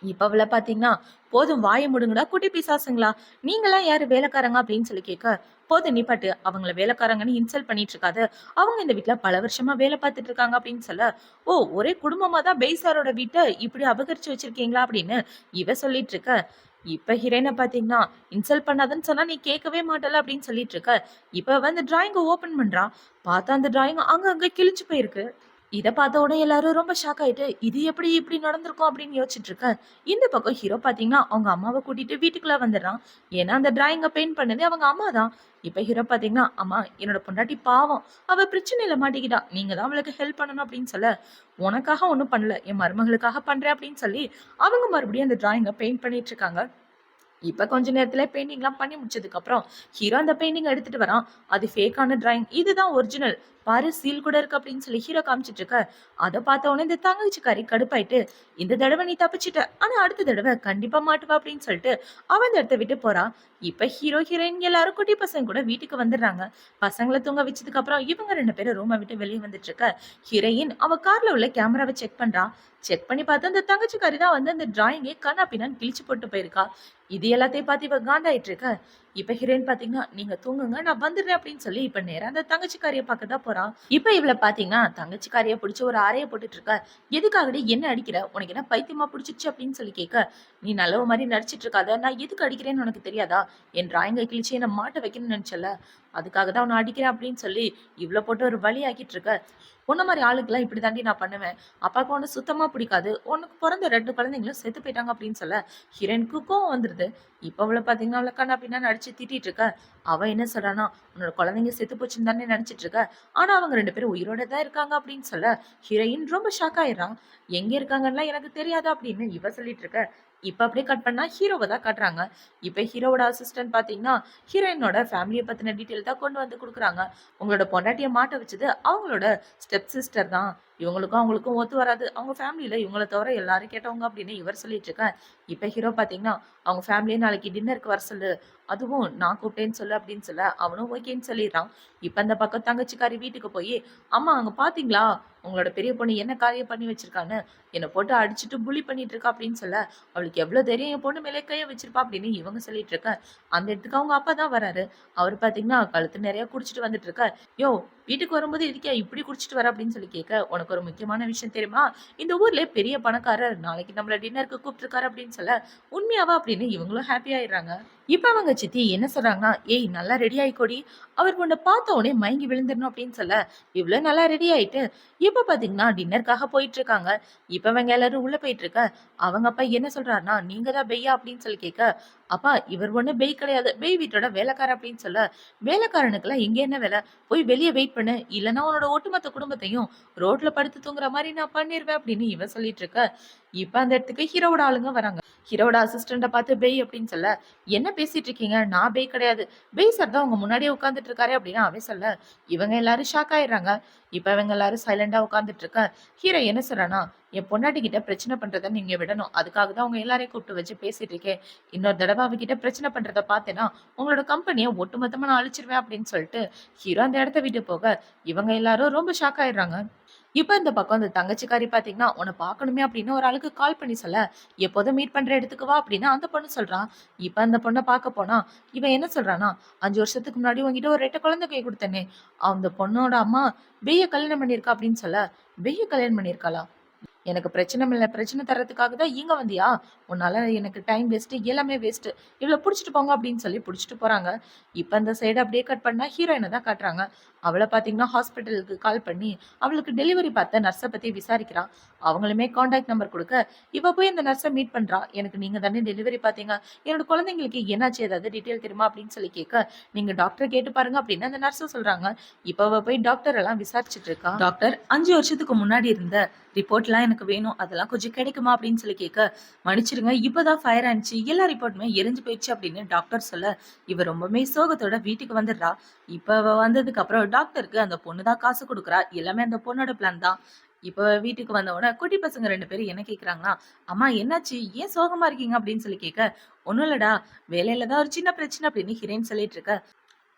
இப்ப அவள பாத்தீங்கன்னா, "போதும் வாய மூடுங்கடா குட்டி பிசாசுங்களா. நீங்கலாம் யாரு வேலைக்காரங்க?" அப்படின்னு சொல்லி கேட்க, "போதும் நிப்பாட்டு. அவங்கள வேலைக்காரங்கன்னு இன்சல்ட் பண்ணிட்டு இருக்காத. அவங்க இந்த வீட்ல பல வருஷமா வேலை பார்த்துட்டு இருக்காங்க" அப்படின்னு சொல்ல, "ஓ ஒரே குடும்பமா தான் பெய் சாரோட வீட்ட இப்படி அபகரிச்சு வச்சிருக்கீங்களா?" அப்படின்னு இவ சொல்லிட்டு இருக்க, இப்ப ஹீரோயின பாத்தீங்கன்னா, "இன்சல்ட் பண்ணாதன்னு சொன்னா நீ கேட்கவே மாட்டல" அப்படின்னு சொல்லிட்டு இருக்க, இப்ப வந்து டிராயிங்க ஓப்பன் பண்றா. பார்த்தா அந்த டிராயிங் அங்கங்க கிழிஞ்சு போயிருக்கு. இத பார்த்த உடனே எல்லாரும் ரொம்ப ஷாக் ஆயிட்டு, "இது எப்படி இப்படி நடந்திருக்கும்?" அப்படின்னு யோசிச்சுட்டு இருக்க, இந்த பக்கம் ஹீரோ பார்த்தீங்கன்னா, அவங்க அம்மாவ கூட்டிட்டு வீட்டுக்குள்ள வந்துடுறான். ஏன்னா, அந்த டிராயிங்க பெயிண்ட் பண்ணது அவங்க அம்மா தான். இப்ப ஹீரோ பார்த்தீங்கன்னா, "அம்மா என்னோட பொண்டாட்டி பாவம். அவ பிரச்சனையில மாட்டிக்கிட்டா. நீங்க தான் அவளுக்கு ஹெல்ப் பண்ணணும்" அப்படின்னு சொல்ல, "உனக்காக ஒண்ணும் பண்ணல. என் மருமகளுக்காக பண்றேன்" அப்படின்னு சொல்லி, அவங்க மறுபடியும் அந்த டிராயிங்க பெயிண்ட் பண்ணிட்டு இருக்காங்க. இப்ப கொஞ்ச நேரத்துல பெயிண்டிங்லாம் பண்ணி முடிச்சதுக்கு அப்புறம் ஹீரோ அந்த பெயிண்டிங் எடுத்துட்டு வரான். அது ஃபேக்கான டிராயிங். இதுதான் ஒரிஜினல். பாரு சீல் கூட இருக்கு அப்படின்னு சொல்லி ஹீரோ காமிச்சிட்டு இருக்க. அத பார்த்த உடனே இந்த தங்கச்சிக்காரி கடுப்பாயிட்டு, "இந்த தடவை நீ தப்பிச்சிட்ட. ஆனா அடுத்த தடவை கண்டிப்பா மாட்டுவ" அப்படின்னு சொல்லிட்டு அவன் அந்த இடத்த விட்டு போறா. இப்ப ஹீரோ ஹீரோயின் எல்லாரும் குட்டி பசங்க கூட வீட்டுக்கு வந்துடுறாங்க. பசங்கள தூங்க வச்சதுக்கு அப்புறம் இவங்க 2 பேரும் ரூம விட்டு வெளிய வந்துட்டு இருக்க. ஹீரோயின் அவ கார்ல உள்ள கேமராவை செக் பண்றா. செக் பண்ணி பார்த்தா அந்த தங்கச்சிக்காரி தான் வந்து அந்த டிராயிங்கே கண்ணா பின்னான்னு கிழிச்சு போட்டு போயிருக்கா. இது எல்லாத்தையும் பார்த்து இவ காண்டாயிட்டு இருக்க. இப்ப ஹீரோயின் பாத்தீங்கன்னா, "நீங்க தூங்குங்க நான் வந்துடுறேன்" அப்படின்னு சொல்லி இப்ப நேரா அந்த தங்கச்சிக்காரிய பார்க்க தான் போறா. இப்ப இவள பாத்தீங்கன்னா, தங்கச்சிக்காரிய புடிச்சு ஒரு ஆரைய போட்டுட்டு இருக்க. "எதுக்காகடி என்ன அடிக்கிற? உனக்கு என்ன பைத்தியமா புடிச்சிருச்சு?" அப்படின்னு சொல்லி கேட்க, "நீ நல்லவ மாரி நடிச்சிட்டு இருக்காத. நான் எதுக்கு அடிக்கிறேன்னு உனக்கு தெரியாதா? என் டிராயிங்க கிழிச்சு என்ன மாட்ட வைக்கணும்னு நினைச்சல. அதுக்காக தான் உன்ன அடிக்கிறேன்" அப்படின்னு சொல்லி இவ்ளோ போட்டு ஒரு வழி ஆக்கிட்டு இருக்க. "உன்ன மாரி ஆளுக்கெல்லாம் இப்படி தாண்டி நான் பண்ணுவேன். அப்பாவுக்கு உன்ன சுத்தமா பிடிக்காது. உனக்கு பொறந்த 2 குழந்தைங்களும் செத்து போயிட்டாங்க" அப்படின்னு சொல்ல, ஹீரோயினுக்கு கோவம் வந்துருது. இப்ப அவள பாத்தீங்கன்னா, அவள கண்ணா பின்னான்னு அடிச்சு திட்டிட்டு இருக்க. அவ என்ன சொல்றான்னா, "உன்னோட குழந்தைங்க செத்து போச்சுன்னு தானே நினைச்சிட்டு இருக்க. ஆனா அவங்க 2 பேரும் உயிரோட தான் இருக்காங்க" அப்படின்னு சொல்ல, ஹீரோயின் ரொம்ப ஷாக் ஆயிடுறான். "எங்க இருக்காங்கன்னுலாம் எனக்கு தெரியாது" அப்படின்னு இவ சொல்லிட்டு இருக்க. இப்ப அப்படியே கட் பண்ணா ஹீரோவ தான் காட்டுறாங்க. இப்ப ஹீரோவோட அசிஸ்டன்ட் பாத்தீங்கன்னா, ஹீரோயினோட ஃபேமிலிய பத்தின டீட்டெயில் தான் கொண்டு வந்து குடுக்குறாங்க. "உங்களோட பொண்டாட்டிய மாட்ட வச்சது அவங்களோட ஸ்டெப் சிஸ்டர் தான். இவங்களுக்கும் அவங்களுக்கும் ஒத்து வராது. அவங்க ஃபேமிலில இவங்கள தவிர எல்லாரும் கெட்டவங்க" அப்படின்னு இவர் சொல்லிட்டு இருக்க. இப்ப ஹீரோ பாத்தீங்கன்னா, "அவங்க ஃபேமிலிய நாளைக்கு டின்னருக்கு வர சொல்லு. அதுவும் நான் கூப்பிட்டேன்னு சொல்லு" அப்படின்னு சொல்ல, அவனும் ஓகேன்னு சொல்லிடுறான். இப்ப அந்த பக்கம் தங்கச்சிக்காரி வீட்டுக்கு போய், "அம்மா அங்க பாத்தீங்களா? உங்களோட பெரிய பொண்ணு என்ன காரியம் பண்ணி வச்சிருக்கான்னு. என்ன போட்டு அடிச்சுட்டு புலி பண்ணிட்டு இருக்கா" அப்படின்னு சொல்ல, "அவளுக்கு எவ்வளவு தைரியம் என் பொண்ணு மேலே கைய வச்சிருப்பா" அப்படின்னு இவங்க சொல்லிட்டு இருக்க. அந்த இடத்துக்கு அவங்க அப்பா தான் வராரு. அவர் பாத்தீங்கன்னா, கழுத்து நிறைய குடிச்சிட்டு வந்துட்டு இருக்க. "யோவ்! வீட்டுக்கு வரும்போது எதுக்குய்யா இப்படி குடிச்சிட்டு வர?" அப்படின்னு சொல்லி கேட்க, "உனக்கு ஒரு முக்கியமான விஷயம் தெரியுமா? இந்த ஊர்லயே பெரிய பணக்காரர் நாளைக்கு நம்மள டின்னருக்கு கூப்பிட்டுருக்காரு" அப்படின்னு சொல்ல, "உண்மையாவா?" அப்படின்னு இவங்களும் ஹாப்பி ஆயிடுறாங்க. இப்ப அவங்க சித்தி என்ன சொல்றாங்கன்னா, "ஏய் நல்லா ரெடி ஆயிக்கோடி. அவர் உன்ன பார்த்த உடனே மயங்கி விழுந்துடணும்" அப்படின்னு சொல்ல, இவ்ளோ நல்லா ரெடி ஆயிட்டு, இப்ப பாத்தீங்கன்னா டின்னருக்காக போயிட்டு இருக்காங்க. இப்ப இவங்க எல்லாரும் உள்ள போயிட்டு இருக்க. அவங்க அப்பா என்ன சொல்றாருன்னா, "நீங்க தான் பெய்யா?" அப்படின்னு சொல்லி கேட்க, "அப்பா இவர் ஒண்ணும் பெய் கிடையாது. பெய் வீட்டோட வேலைக்காரர்" அப்படின்னு சொல்ல, "வேலைக்காரனுக்கெல்லாம் இங்க என்ன வேலை? போய் வெளிய வெயிட் பண்ணு. இல்லன்னா உன்னோட ஒட்டுமொத்த குடும்பத்தையும் ரோட்ல படுத்து தூங்குற மாரி நான் பண்ணிருவேன்" அப்படின்னு இவ சொல்லிட்டு இருக்க. இப்ப அந்த இடத்துக்கு ஹீரோவோட ஆளுங்க வராங்க. ஹீரோவோட அசிஸ்டண்ட பார்த்து பேய் அப்படின்னு சொல்ல, என்ன பேசிட்டு இருக்கீங்க? நான் பேய் கிடையாது. பேய் சார் தான் உங்க முன்னாடியே உட்கார்ந்துட்டு இருக்காரு அப்படின்னு அவன் சொல்ல, இவங்க எல்லாரும் ஷாக் ஆயிடுறாங்க. இப்ப இவங்க எல்லாரும் சைலண்டா உட்கார்ந்துட்டு இருக்க, ஹீரோ என்ன சொல்றானா, என் பொண்டாட்டி கிட்ட பிரச்சனை பண்றத நீங்க விடணும். அதுக்காக தான் உங்க எல்லாரையும் கூப்பிட்டு வச்சு பேசிட்டு இருக்கேன். இன்னொரு தடவை அவகிட்ட பிரச்சனை பண்றத பார்த்தேன்னா உங்களோட கம்பெனியை ஒட்டுமொத்தமா நான் அழிச்சிருவேன் அப்படின்னு சொல்லிட்டு ஹீரோ அந்த இடத்த விட்டு போக, இவங்க எல்லாரும் ரொம்ப ஷாக் ஆயிடுறாங்க. இப்ப இந்த பக்கம் அந்த தங்கச்சிக்காரி பாத்தீங்கன்னா, உன்னை பார்க்கணுமே அப்படின்னு ஒரு ஆளுக்கு கால் பண்ணி சொல்ல, எப்போதும் மீட் பண்ற இடத்துக்கு வா அப்படின்னு அந்த பொண்ணு சொல்றான். இப்ப அந்த பொண்ணை பார்க்க போனா, இவன் என்ன சொல்றானா, 5 வருஷத்துக்கு முன்னாடி உங்ககிட்ட ஒரு 2 குழந்தை கை கொடுத்தேனே, அந்த பொண்ணோட அம்மா பெய்ய கல்யாணம் பண்ணியிருக்கா அப்படின்னு சொல்ல, பெய்ய கல்யாணம் பண்ணியிருக்காளா? எனக்கு பிரச்சனை இல்ல. பிரச்சனை தர்றதுக்காக தான் இங்க வந்தியா? உன்னால எனக்கு டைம் வேஸ்ட், எல்லாமே வேஸ்ட். இவள புடிச்சிட்டு போங்க அப்படின்னு சொல்லி புடிச்சிட்டு போறாங்க. இப்ப அந்த சைடு அப்படியே கட் பண்ணா ஹீரோயின தான் காட்டுறாங்க. அவள பாத்தீங்கன்னா ஹாஸ்பிட்டலுக்கு கால் பண்ணி அவளுக்கு டெலிவரி பார்த்த நர்ஸ பத்தி விசாரிக்கிறான். அவங்களுமே கான்டாக்ட் நம்பர் கொடுக்க, இவ போய் அந்த நர்ஸை மீட் பண்றா. எனக்கு நீங்க தானே டெலிவரி பாத்தீங்க. என்னோட குழந்தைங்களுக்கு என்னாச்சு ஏதாவது டீட்டெயில் தெரியுமா அப்படின்னு சொல்லி கேட்க, நீங்க டாக்டர் கேட்டு பாருங்க அப்படின்னு அந்த நர்ஸும் சொல்றாங்க. இப்ப அவ போய் டாக்டர் எல்லாம் விசாரிச்சுட்டு இருக்கா. டாக்டர் 5 வருஷத்துக்கு முன்னாடி இருந்த ரிப்போர்ட்லாம் எனக்கு வேணும், அதெல்லாம் கொஞ்சம் கிடைக்குமா அப்படின்னு சொல்லி கேட்க, மன்னிச்சிருங்க இப்பதான் ஃபயர் ஆனிச்சு, எல்லா ரிப்போர்ட்டுமே எரிஞ்சு போயிடுச்சு அப்படின்னு டாக்டர் சொல்ல, இவ ரொம்பவே சோகத்தோட வீட்டுக்கு வந்துடுறா. இப்ப அவ வந்ததுக்கு அப்புறம் டாக்டருக்கு அந்த பொண்ணு தான் காசு கொடுக்குறா. எல்லாமே அந்த பொண்ணோட பிளான் தான். இப்ப வீட்டுக்கு வந்த உடனே குட்டி பசங்க 2 பேரும் என்ன கேக்குறாங்கன்னா, அம்மா என்னாச்சு, ஏன் சோகமா இருக்கீங்க அப்படின்னு சொல்லி கேட்க, ஒண்ணும் இல்லடா, வேலையில தான் ஒரு சின்ன பிரச்சனை அப்படின்னு ஹீரோயின் சொல்லிட்டு இருக்க.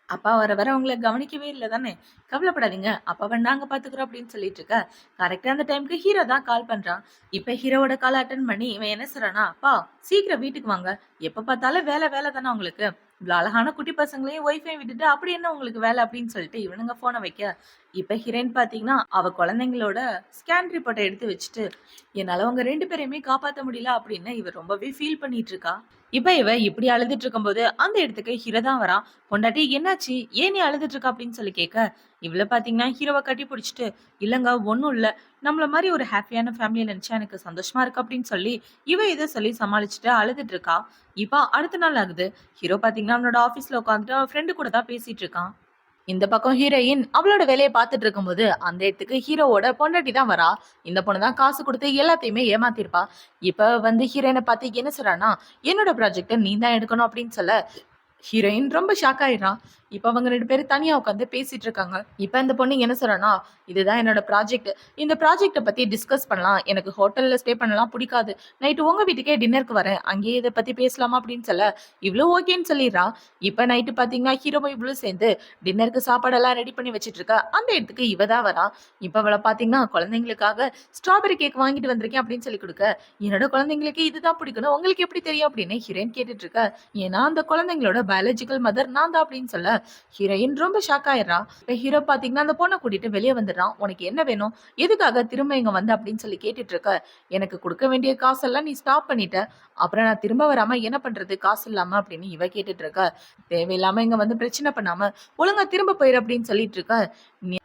அப்பா வர வர உங்களை கவனிக்கவே இல்லை தானே, கவலைப்படாதீங்க அப்பாவை நாங்க பாத்துக்கிறோம் அப்படின்னு சொல்லிட்டு இருக்க. கரெக்டா அந்த டைம்க்கு ஹீரோ தான் கால் பண்றான். இப்ப ஹீரோவோட கால் அட்டன் பண்ணி இவன் என்ன சொல்றானா, அப்பா சீக்கிரம் வீட்டுக்கு வாங்க, எப்ப பார்த்தாலும் வேலை வேலை தானே உங்களுக்கு, இவ்வளவு அழகான குட்டி பசங்களையும் ஒய்ஃபையும் விட்டுட்டு அப்படி என்ன உங்களுக்கு வேலை அப்படின்னு சொல்லிட்டு இவனுங்க போனை வைக்க, இப்ப ஹீரோயின் பாத்தீங்கன்னா அவ குழந்தைங்களோட ஸ்கேன் ரிப்போர்ட்டை எடுத்து வச்சுட்டு, என்னால அவங்க 2 பேரையுமே காப்பாத்த முடியல அப்படின்னு இவ ரொம்பவே ஃபீல் பண்ணிட்டு இருக்கா. இப்ப இவ இப்படி அழுதுட்டு இருக்கும்போது அந்த இடத்துக்கு ஹீரோ தான் வரான். பொண்டாட்டி என்னாச்சு, ஏன் நீ அழுதுட்டு இருக்க அப்படின்னு சொல்லி கேட்க, இவ்வளவு பாத்தீங்கன்னா ஹீரோவை கட்டி பிடிச்சிட்டு, இல்லங்க ஒன்னும் இல்ல, நம்மள மாதிரி ஒரு ஹாப்பியான ஃபேமிலியை நினைச்சா எனக்கு சந்தோஷமா இருக்கு அப்படின்னு சொல்லி இவ இதை சொல்லி சமாளிச்சுட்டு அழுதுட்டு இருக்கா. இப்ப அடுத்த நாள் ஆகுது. ஹீரோ பாத்தீங்கன்னா அவனோட ஆபீஸ்ல உட்காந்துட்டு அவன் ஃப்ரெண்டு கூட தான் பேசிட்டு இருக்கான். இந்த பக்கம் ஹீரோயின் அவளோட வேலையை பார்த்துட்டு இருக்கும்போது அந்த இடத்துக்கு ஹீரோவோட பொண்டாட்டி தான் வரா. இந்த பொண்ணு தான் காசு கொடுத்து எல்லாத்தையுமே ஏமாத்திருப்பா. இப்ப வந்து ஹீரோயினை பார்த்து என்ன சொல்றானா, என்னோட ப்ராஜெக்ட நீ தான் எடுக்கணும் அப்படின்னு சொல்ல, ஹீரோயின் ரொம்ப ஷாக் ஆயிடுறான். இப்ப அவங்க 2 பேரும் தனியா உட்காந்து பேசிட்டு இருக்காங்க. இப்ப இந்த பொண்ணு என்ன சொல்றானா, இதுதான் என்னோட ப்ராஜெக்ட், இந்த ப்ராஜெக்ட பத்தி டிஸ்கஸ் பண்ணலாம், எனக்கு ஹோட்டல்ல ஸ்டே பண்ணலாம் பிடிக்காது, நைட்டு உங்க வீட்டுக்கே டின்னருக்கு வரேன், அங்கேயே இதை பத்தி பேசலாமா அப்படின்னு சொல்ல, இவ்வளவு ஓகேன்னு சொல்லிடுறா. இப்ப நைட்டு பாத்தீங்கன்னா ஹீரோவும் இவ்வளவு சேர்ந்து டின்னருக்கு சாப்பாடெல்லாம் ரெடி பண்ணி வச்சிட்டு இருக்கா. அந்த இடத்துக்கு இவ தான் வரா. இப்ப அவளை பாத்தீங்கன்னா குழந்தைங்களுக்காக ஸ்ட்ராபெரி கேக் வாங்கிட்டு வந்திருக்கேன் அப்படின்னு சொல்லி கொடுக்க, என்னோட குழந்தைங்களுக்கு இதுதான் பிடிக்கணும், உங்களுக்கு எப்படி தெரியும் அப்படின்னு ஹீரோயின் கேட்டுட்டு இருக்க. ஏன்னா அந்த குழந்தைங்களோட பயாலஜிக்கல் மதர் நான் தான் அப்படின்னு சொல்ல, ஹீரோயின் ரொம்ப ஷாக் ஆயிடுறா. இப்ப ஹீரோ பாத்தீங்கன்னா அந்த பொண்ணை கூட்டிட்டு வெளியே வந்துடுறான். உனக்கு என்ன வேணும், எதுக்காக திரும்ப இங்க வந்து அப்படின்னு சொல்லி கேட்டுட்டு இருக்க, எனக்கு கொடுக்க வேண்டிய காசெல்லாம் நீ ஸ்டாப் பண்ணிட்ட, அப்புறம் நான் திரும்ப வராம என்ன பண்றது காசு இல்லாம அப்படின்னு இவ கேட்டுட்டு இருக்க. தேவையில்லாம இங்க வந்து பிரச்சனை பண்ணாம ஒழுங்கா திரும்ப போயிரு அப்படின்னு சொல்லிட்டு இருக்க.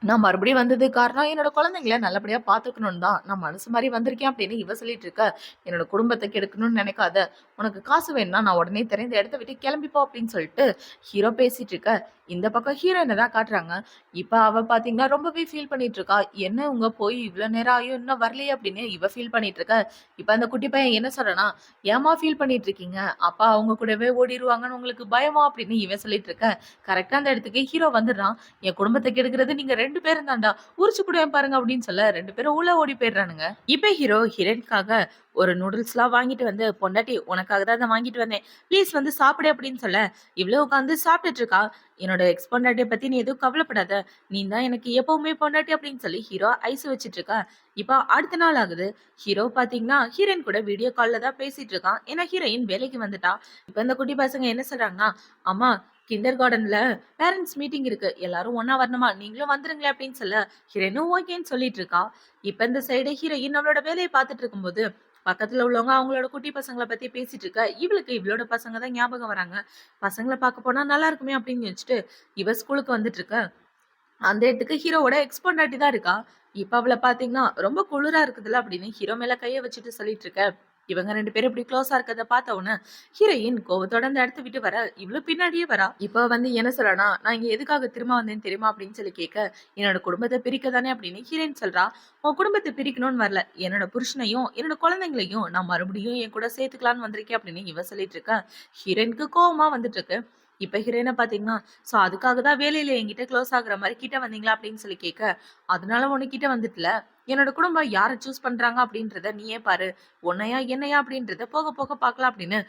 நான் மறுபடியும் வந்தது காரணம் என்னோட குழந்தைங்கள நல்லபடியா பாத்துக்கணும் தான், நான் மனசு மாதிரி வந்திருக்கேன் அப்படின்னு இவ சொல்லிட்டு இருக்க. என்னோட குடும்பத்தை கெடுக்கணும்னு நினைக்காத, உனக்கு காசு வேணும்னா நான் உடனே தெரிந்த இடத்த விட்டு கிளம்பிப்போ அப்படின்னு சொல்லிட்டு ஹீரோ பேசிட்டு இருக்க. இந்த பக்கம் ஹீரோயினை தான் காட்டுறாங்க. இப்ப அவ பாத்தீங்கன்னா ரொம்பவே ஃபீல் பண்ணிட்டு இருக்கா. என்ன உங்க போய் இவ்வளவு நேரம் ஆயும் இன்னும் வரலையே அப்படின்னு இவ ஃபீல் பண்ணிட்டு இருக்க. இப்ப அந்த குட்டி பையன் என்ன சொல்றானா, ஏமா ஃபீல் பண்ணிட்டு இருக்கீங்க, அப்பா அவங்க கூடவே ஓடிடுவாங்கன்னு உங்களுக்கு பயமா அப்படின்னு இவன் சொல்லிட்டு இருக்க. கரெக்டா அந்த இடத்துக்கு ஹீரோ வந்துடுறான். என் குடும்பத்தை கெடுக்கிறது நீங்க 2 பேரும் தான்டா, உரிச்சு கூட பாருங்க அப்படின்னு சொல்ல 2 பேரும் உள்ள ஓடி போயிடுறானுங்க. இப்ப ஹீரோ ஹீரோயினுக்காக ஒரு நூடுல்ஸ்லாம் வாங்கிட்டு வந்து, பொண்டாட்டி உனக்காக தான் அதை வாங்கிட்டு வந்தேன், ப்ளீஸ் வந்து சாப்பிடு அப்படின்னு சொல்ல, இவ்வளவு உட்காந்து சாப்பிட்டுட்டு இருக்கா. என்னோட எக்ஸ் பொண்டாட்டியை பத்தி நீ எதுவும் கவலைப்படாத, நீ தான் எனக்கு எப்பவுமே பொண்டாட்டி அப்படின்னு சொல்லி ஹீரோ ஐஸ் வச்சிட்டு இருக்கா. இப்போ அடுத்த நாள் ஆகுது. ஹீரோ பாத்தீங்கன்னா ஹீரோயின் கூட வீடியோ கால்ல தான் பேசிட்டு இருக்கான். ஏன்னா ஹீரோயின் வேலைக்கு வந்துட்டா. இப்ப இந்த குட்டி பசங்க என்ன சொல்றாங்கன்னா, அம்மா கிண்டர் கார்டன்ல பேரண்ட்ஸ் மீட்டிங் இருக்கு, எல்லாரும் ஒன்னா வரணுமா, நீங்களும் வந்துருங்களே அப்படின்னு சொல்ல ஹீரோயினும் ஓகேன்னு சொல்லிட்டு இருக்கா. இப்ப இந்த சைடு ஹீரோயின் நம்மளோட வேலையை பார்த்துட்டு இருக்கும்போது பக்கத்துல உள்ளவங்க அவங்களோட குட்டி பசங்களை பத்தி பேசிட்டு இருக்க. இவளுக்கு இவளோட பசங்க தான் ஞாபகம் வராங்க. பசங்களை பார்க்க போனா நல்லா இருக்குமே அப்படின்னு வச்சுட்டு இவ ஸ்கூலுக்கு வந்துட்டு இருக்க. அந்த இடத்துக்கு ஹீரோவோட எக்ஸ் பொண்டாட்டி தான் இருக்கா. இப்ப அவளை பாத்தீங்கன்னா ரொம்ப குளிரா இருக்குதுல்ல அப்படின்னு ஹீரோ மேல கைய வச்சுட்டு சொல்லிட்டு இருக்க. இவங்க 2 பேரும் இப்படி க்ளோஸா இருக்கறத பார்த்த உடனே ஹீரோயின் கோவத்தோட அந்த இடத்த விட்டு வர இவ்வளவு பின்னாடியே வரா. இப்ப வந்து என்ன சொல்றானா, நான் இங்க எதுக்காக திரும்ப வந்தேன்னு தெரியுமா அப்படின்னு சொல்லி கேட்க, என்னோட குடும்பத்தை பிரிக்க தானே அப்படின்னு ஹீரோயின் சொல்றா. உன் குடும்பத்தை பிரிக்கணும்னு வரல, என்னோட புருஷனையும் என்னோட குழந்தைங்களையும் நான் மறுபடியும் என் கூட சேர்த்துக்கலான்னு வந்திருக்கேன் அப்படின்னு இவ சொல்லிட்டு இருக்க. ஹீரோயினுக்கு கோவமா வந்துட்டு இருக்கு. இப்ப ஹீரோயினை பாத்தீங்கன்னா, சோ அதுக்காக தான் வேலையில என்கிட்ட க்ளோஸ் ஆகுற மாதிரி கிட்ட வந்தீங்களா அப்படின்னு சொல்லி கேட்க, அதனால உனக்கிட்ட வந்துட்டுல என்னோட குடும்பம் யாரை சூஸ் பண்றாங்க அப்படின்றத நீயே பாரு, உன்னையா என்னையா அப்படின்றத போக போக பார்க்கலாம் அப்படின்னு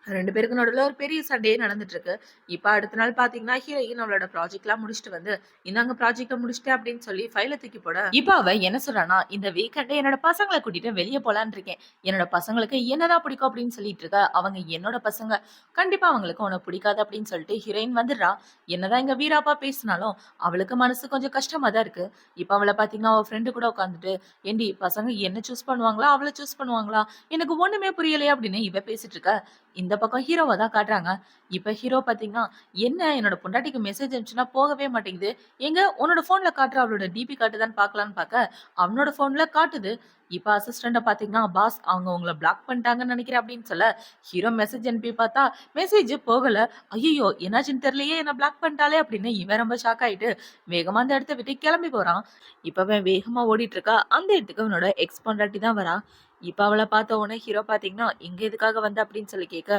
2 பேருக்கு நடுவுல ஒரு பெரிய சண்டையே நடந்துட்டு இருக்கு. இப்ப அடுத்த நாள் பாத்தீங்கன்னா ஹீரோயின் அவளோட ப்ராஜெக்ட் எல்லாம் முடிச்சுட்டு வந்து, இந்தாங்க ப்ராஜெக்ட முடிச்சிட்டேன் அப்படின்னு சொல்லி ஃபைல தூக்கி போட, இப்ப அவ என்ன சொல்றானா, இந்த வீக்கெண்டே என்னோட பசங்களை கூட்டிட்டு வெளியே போலான்னு இருக்கேன். என்னோட பசங்களுக்கு என்னதான் பிடிக்கும் அப்படின்னு சொல்லிட்டு இருக்க. அவங்க என்னோட பசங்க, கண்டிப்பா அவங்களுக்கு உனக்கு பிடிக்காது அப்படின்னு சொல்லிட்டு ஹீரோயின் வந்துடுறா. என்னதான் இங்க வீராப்பா பேசினாலும் அவளுக்கு மனசு கொஞ்சம் கஷ்டமா தான் இருக்கு. இப்ப அவளை பாத்தீங்கன்னா அவ ஃப்ரெண்டு கூட உட்காந்துட்டு, ஏண்டி பசங்க என்ன சூஸ் பண்ணுவாங்களா அவளை சூஸ் பண்ணுவாங்களா எனக்கு ஒண்ணுமே புரியலையே அப்படின்னு இவ பேசிட்டு இருக்க. இந்த பக்கம் ஹீரோவை தான் காட்டுறாங்க. இப்ப ஹீரோ பாத்தீங்கன்னா, என்ன என்னோட பொண்டாட்டிக்கு மெசேஜ் அனுப்பிச்சுன்னா போகவே மாட்டேங்குது. எங்க உன்னோட போன்ல காட்டுற அவளோட டிபி காட்டுதான்னு பாக்கலான்னு பாக்க அவனோட போன்ல காட்டுது. இப்ப அசிஸ்டண்ட பாத்தீங்கன்னா, பாஸ் அவங்க உங்களை பிளாக் பண்ணிட்டாங்கன்னு நினைக்கிறேன் அப்படின்னு சொல்ல, ஹீரோ மெசேஜ் அனுப்பி பார்த்தா மெசேஜ் போகல. ஐயோ என்னாச்சுன்னு தெரியலையே என்ன பிளாக் பண்ணிட்டாலே அப்படின்னு இவன் ரொம்ப ஷாக் ஆயிட்டு வேகமா அந்த இடத்த விட்டு கிளம்பி போறான். இப்ப வேகமா ஓடிட்டு இருக்கா. அந்த இடத்துக்கு அவனோட எக்ஸ் பொண்டாட்டி தான் வரா. இப்ப அவளை பார்த்த உடனே ஹீரோ பாத்தீங்கன்னா, இங்க எதுக்காக வந்த அப்படின்னு சொல்லி கேட்க,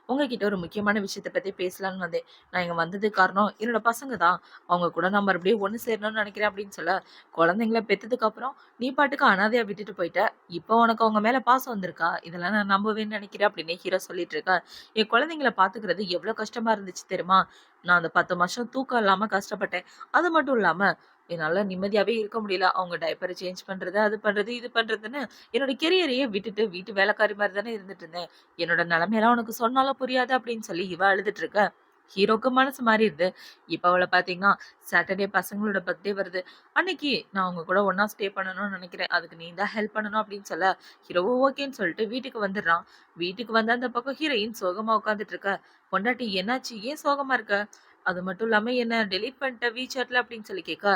உங்ககிட்ட ஒரு முக்கியமான விஷயத்த பத்தி பேசலாம்னு வந்தேன். நான் இங்க வந்ததுக்கு காரணம் என்னோட பசங்க தான். அவங்க கூட நான் மறுபடியும் ஒண்ணு சேரணும்னு நினைக்கிறேன் அப்படின்னு சொல்ல, குழந்தைங்கள பெத்ததுக்கு அப்புறம் நீ பாட்டுக்கு அனாதையா விட்டுட்டு போயிட்ட. இப்போ உனக்கு அவங்க மேல பாசம் வந்திருக்கா? இதெல்லாம் நான் நம்புவேன்னு நினைக்கிறேன் அப்படின்னு ஹீரோ சொல்லிட்டு இருக்கா. என் குழந்தைங்கள பாத்துக்கிறது எவ்வளவு கஷ்டமா இருந்துச்சு தெரியுமா? நான் அந்த 10 வருஷம் தூக்கம் இல்லாம கஷ்டப்பட்டேன். அது மட்டும் இல்லாம என்னால நிம்மதியாவே இருக்க முடியல. அவங்க டைப்பர் சேஞ்ச் பண்றது, அது பண்றது, இது பண்றதுன்னு என்னோட கெரியரையே விட்டுட்டு வீட்டு வேலைக்காரி மாதிரி தானே இருந்துட்டு இருந்தேன். என்னோட நிலைமையெல்லாம் உனக்கு சொன்னாலும் புரியாது அப்படின்னு சொல்லி இவ அழுதுட்டு இருக்க. ஹீரோக்கு மனசு மாறிடுது. இப்ப அவளை பாத்தீங்கன்னா, சாட்டர்டே பசங்களோட பர்த்டே வருது. அன்னைக்கு நான் அவங்க கூட ஒண்ணா ஸ்டே பண்ணணும்னு நினைக்கிறேன். அதுக்கு நீ தான் ஹெல்ப் பண்ணணும் அப்படின்னு சொல்ல, ஹீரோவும் ஓகேன்னு சொல்லிட்டு வீட்டுக்கு வந்துடுறான். வீட்டுக்கு வந்து அந்த பக்கம் ஹீரோயின் சோகமா உட்காந்துட்டு இருக்க. பொண்டாட்டி என்னாச்சு? ஏன் சோகமா இருக்க? அது மட்டும் இல்லாம என்ன டெலீட் பண்ணிட்ட WeChatல அப்படின்னு சொல்லி கேட்க,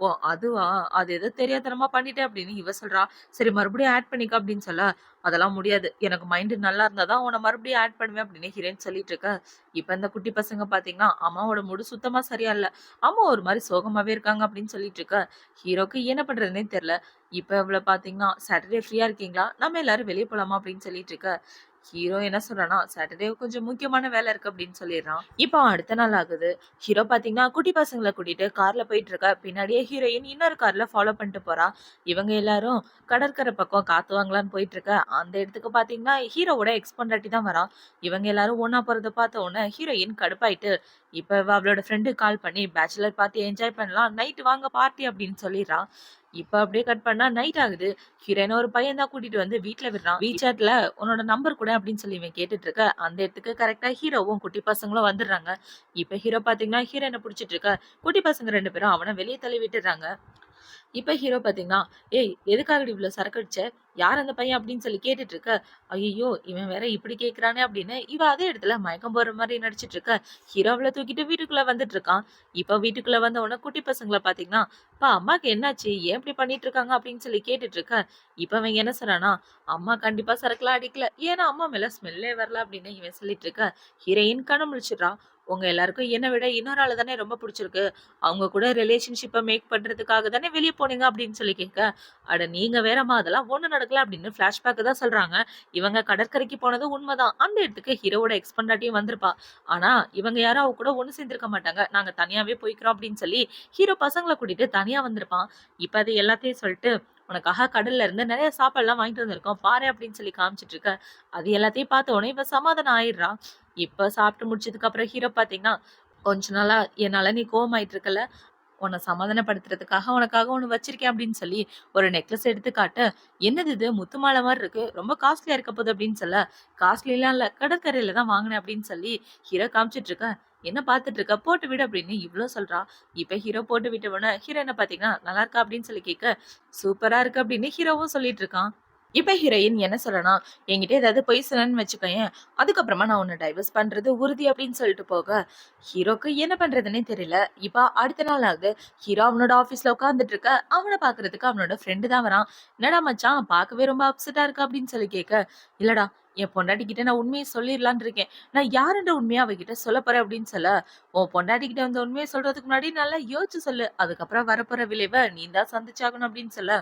ஓ அதுவா? அது ஏதோ தெரியாத்தனமா பண்ணிட்டேன் அப்படின்னு இவ சொல்றா. சரி மறுபடியும் ஆட் பண்ணிக்க அப்படின்னு சொல்ல, அதெல்லாம் முடியாது. எனக்கு மைண்ட் நல்லா இருந்தா தான் உன்ன மறுபடியும் ஆட் பண்ணுவேன் அப்படின்னு ஹீரோயின் சொல்லிட்டு இருக்க. இப்ப இந்த குட்டி பசங்க பாத்தீங்கன்னா, அம்மாவோட மூடு சுத்தமா சரியா இல்ல. அம்மா ஒரு மாரி சோகமாவே இருக்காங்க அப்படின்னு சொல்லிட்டு இருக்க. ஹீரோக்கு என்ன பண்றதுன்னே தெரியல. இப்ப இவள பாத்தீங்கன்னா, சாட்டர்டே ஃப்ரீயா இருக்கீங்களா? நம்ம எல்லாரும் வெளிய போலாமா அப்படின்னு சொல்லிட்டு இருக்க. ஹீரோ என்ன சொல்றான்னா, சாட்டர்டே கொஞ்சம் முக்கியமான வேலை இருக்கு அப்படின்னு சொல்லிடுறான். இப்போ அடுத்த நாள் ஆகுது. ஹீரோ பாத்தீங்கன்னா குட்டி பசங்களை கூட்டிட்டு கார்ல போயிட்டு இருக்க. பின்னாடியே ஹீரோயின் இன்னொரு கார்ல ஃபாலோ பண்ணிட்டு போறா. இவங்க எல்லாரும் கடற்கரை பக்கம் காத்து வாங்கலான்னு போயிட்டு இருக்க. அந்த இடத்துக்கு பாத்தீங்கன்னா ஹீரோவோட எக்ஸ் பொண்டாட்டி தான் வரா. இவங்க எல்லாரும் ஒண்ணா போறத பார்த்த உடனே ஹீரோயின் கடுப்பாயிட்டு, இப்ப இவ அவளோட ஃப்ரெண்டு கால் பண்ணி பேச்சுலர் பார்ட்டி என்ஜாய் பண்ணலாம், நைட் வாங்க பார்ட்டி அப்படின்னு சொல்லிடுறான். இப்ப அப்படியே கட் பண்ணா நைட் ஆகுது. ஹீரோயின் ஒரு பையன் தான் கூட்டிட்டு வந்து வீட்ல விடுறான். WeChatல உன்னோட நம்பர் கூட அப்படின்னு சொல்லி இவன் கேட்டுட்டு இருக்க. அந்த இடத்துக்கு கரெக்டா ஹீரோவும் குட்டி பசங்களும் வந்துடுறாங்க. இப்ப ஹீரோ பாத்தீங்கன்னா ஹீரோயினை புடிச்சிட்டு இருக்க. குட்டி பசங்க 2 பேரும் அவனை வெளியே தள்ளி விட்டுறாங்க. இப்ப ஹீரோ பாத்தீங்கன்னா, "ஏய் எதுக்காகடி இவ்ளோ சரக்கு அடிச்ச? யார் அந்த பையன்?" அப்படின்னு சொல்லி கேட்டுட்டு இருக்க. ஐயய்யோ! இவன் வேற இப்படி கேட்கிறானே அப்படின்னு இவ அதே இடத்துல மயக்கம் போடுற மாரி நடிச்சிட்டு இருக்க. ஹீரோ அவள தூக்கிட்டு வீட்டுக்குள்ள வந்துட்டு இருக்கான். இப்ப வீட்டுக்குள்ள வந்த உடனே குட்டி பசங்கள பாத்தீங்கன்னா, "அப்பா அம்மாக்கு என்னாச்சு? ஏன் இப்படி பண்ணிட்டு இருக்காங்க?" அப்படின்னு சொல்லி கேட்டுட்டு இருக்க. இப்ப அவன் என்ன சொல்றான்னா, "அம்மா கண்டிப்பா சரக்குலாம் அடிக்கல. ஏன்னா அம்மா மேல ஸ்மெல்லே வரல" அப்படின்னு இவன் சொல்லிட்டு இருக்க. ஹீரோயின் கண்ண முழிச்சிடுறா. "உங்க எல்லாருக்கும் என்ன விட இன்னொரு ஆள தானே ரொம்ப புடிச்சிருக்கு. அவங்க கூட ரிலேஷன்ஷிப்ப மேக் பண்றதுக்காக தானே வெளிய போனீங்க அப்படின்னு சொல்லி கேட்க, அட நீங்க வேறம்மா அதெல்லாம் ஒண்ணும் நடக்கல அப்படின்னு ஃபிளாஷ்பேக் தான் சொல்றாங்க. இவங்க கடற்கரைக்கு போனது உண்மைதான். அந்த இடத்துக்கு ஹீரோவோட எக்ஸ் பொண்டாட்டியும் வந்திருப்பா. ஆனா இவங்க யாரும் அவ கூட ஒண்ணு சேர்ந்திருக்க மாட்டாங்க. நாங்க தனியாவே போய்க்கிறோம் அப்படின்னு சொல்லி ஹீரோ பசங்கள கூட்டிட்டு தனியா வந்திருப்பான். இப்ப அது எல்லாத்தையும் சொல்லிட்டு உனக்காக கடல்ல இருந்து நிறைய சாப்பாடுலாம் வாங்கிட்டு வந்திருக்கோம் பாரு அப்படின்னு சொல்லி காமிச்சிட்டு இருக்க. அது எல்லாத்தையும் பார்த்த உடனே இவ சமாதானம் ஆயிடுறா. இப்ப சாப்பிட்டு முடிச்சதுக்கு அப்புறம் ஹீரோ பாத்தீங்கன்னா, கொஞ்ச நாளா என்னால நீ கோவமாயிட்டு இருக்கல. உன்னை சமாதானப்படுத்துறதுக்காக உனக்காக ஒண்ணு வச்சிருக்கேன் அப்படின்னு சொல்லி ஒரு நெக்லஸ் எடுத்து காட்ட, என்னது இது முத்து மாலை மாதிரி இருக்கு, ரொம்ப காஸ்ட்லியா இருக்க போகுது அப்படின்னு சொல்ல, காஸ்ட்லிலாம் இல்ல கடற்கரையில தான் வாங்கினேன் அப்படின்னு சொல்லி ஹீரோ காமிச்சிட்டு இருக்க. என்ன பார்த்துட்டு இருக்க போட்டு விடு அப்படின்னு இவ்ளோ சொல்றா. இப்ப ஹீரோ போட்டு விட்ட உடனே ஹீரோ என்ன பாத்தீங்கன்னா நல்லா இருக்கா அப்படின்னு சொல்லி கேட்க, சூப்பரா இருக்கு அப்படின்னு ஹீரோவும் சொல்லிட்டு இருக்கான். இப்ப ஹீரோயின் என்ன சொல்றனா, என்கிட்ட ஏதாவது பொய் சொன்னேன்னு வச்சுக்கோயேன், அதுக்கப்புறமா நான் உன்ன டைவர்ஸ் பண்றது உறுதி அப்படின்னு சொல்லிட்டு போக, ஹீரோக்கு என்ன பண்றதுன்னே தெரியல. இப்ப அடுத்த நாள் ஆகுது. ஹீரோ அவனோட ஆபீஸ்ல உட்கார்ந்துட்டு இருக்க, அவன பாக்குறதுக்கு அவனோட ஃப்ரெண்டு தான் வரான். "என்னடா மச்சான் பார்க்கவே ரொம்ப அப்செட்டா இருக்க" அப்படின்னு சொல்லி கேட்க, "இல்லடா என் பொண்டாட்டி கிட்ட நான் உண்மையை சொல்லிடலான்னு இருக்கேன். நான் யாருன்ற உண்மையா அவகிட்ட சொல்லப் போறேன்" அப்படின்னு சொல்ல, "உன் பொண்டாட்டி கிட்ட அந்த உண்மையை சொல்றதுக்கு முன்னாடி நல்லா யோசிச்சு சொல்லு. அதுக்கப்புறம் வரப்போற விளைவை நீ தான் சந்திச்சாகணும்" அப்படின்னு சொல்ல,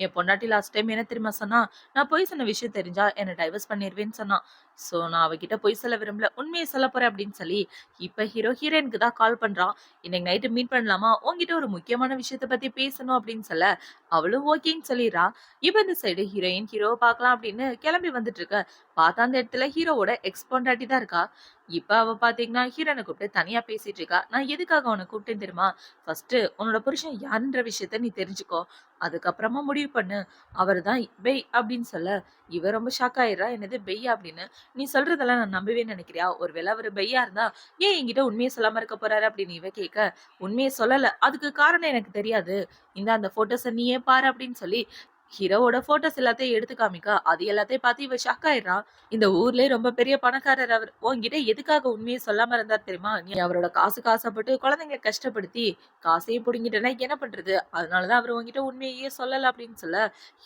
"என் பொண்டாட்டி லாஸ்ட் டைம் என்ன தெரியுமா சொன்னா? நான் பொய் சொன்ன விஷயம் தெரிஞ்சா என்ன டைவர்ஸ் பண்ணிருவேன்னு சொன்னான். சோ நான் அவகிட்ட பொய் சொல்ல விரும்பல. உண்மையை சொல்லப் போறேன்" அப்படின்னு சொல்லி, இப்ப ஹீரோ ஹீரோயினுக்கு தான் கால் பண்றான். "இன்னைக்கு நைட்டு மீட் பண்ணலாமா? உன்கிட்ட ஒரு முக்கியமான விஷயத்த பத்தி பேசணும்" அப்படின்னு சொல்ல, அவளும் ஓகேன்னு சொல்லிடுறா. இப்ப இந்த சைடு ஹீரோயின் ஹீரோவை பார்க்கலாம் அப்படின்னு கிளம்பி வந்துட்டு இருக்க, பார்த்தா அந்த இடத்துல ஹீரோவோட எக்ஸ் பொண்டாட்டி தான் இருக்கா. இப்ப அவ பாத்தீங்கன்னா ஹீரோனை கூப்பிட்டு தனியா பேசிட்டு இருக்கா. "நான் எதுக்காக உன்னை கூப்பிட்டேன் தெரியுமா? ஃபர்ஸ்ட் உன்னோட புருஷன் யாருன்ற விஷயத்த நீ தெரிஞ்சுக்கோ. அதுக்கப்புறமா முடிவு பண்ணு. அவர்தான் பெய்" அப்படின்னு சொல்ல, இவ ரொம்ப ஷாக் ஆயிடுறா. "என்னது பெய்யா?" அப்படின்னு. "நீ சொல்றதெல்லாம் நான் நம்பவே நினைக்கிறியா? ஒருவேளை அவரு பெய்யா இருந்தா ஏன் என்கிட்ட உண்மையை சொல்லாம இருக்க போறாரு?" அப்படின்னு இவ கேட்க, "உண்மையை சொல்லல. அதுக்கு காரணம் எனக்கு தெரியாது. இந்த அந்த போட்டோஸ நீயே பாரு" அப்படின்னு சொல்லி ஹீரோவோட போட்டோஸ் எல்லாத்தையும் எடுத்து காமிக்க, அது எல்லாத்தையும் பார்த்து இவ ஷாக் ஆயிடுறா. "இந்த ஊர்லயே ரொம்ப பெரிய பணக்காரர் அவர். உன்கிட்ட எதுக்காக உண்மையை சொல்லாம இருந்தார் தெரியுமா? நீ அவரோட காசுக்கு ஆசைப்பட்டு குழந்தைங்களை கஷ்டப்படுத்தி காசையும் புடுங்கிட்டேன்னா என்ன பண்றது? அதனாலதான் அவர் உன்கிட்ட உண்மையே சொல்லல" அப்படின்னு சொல்ல,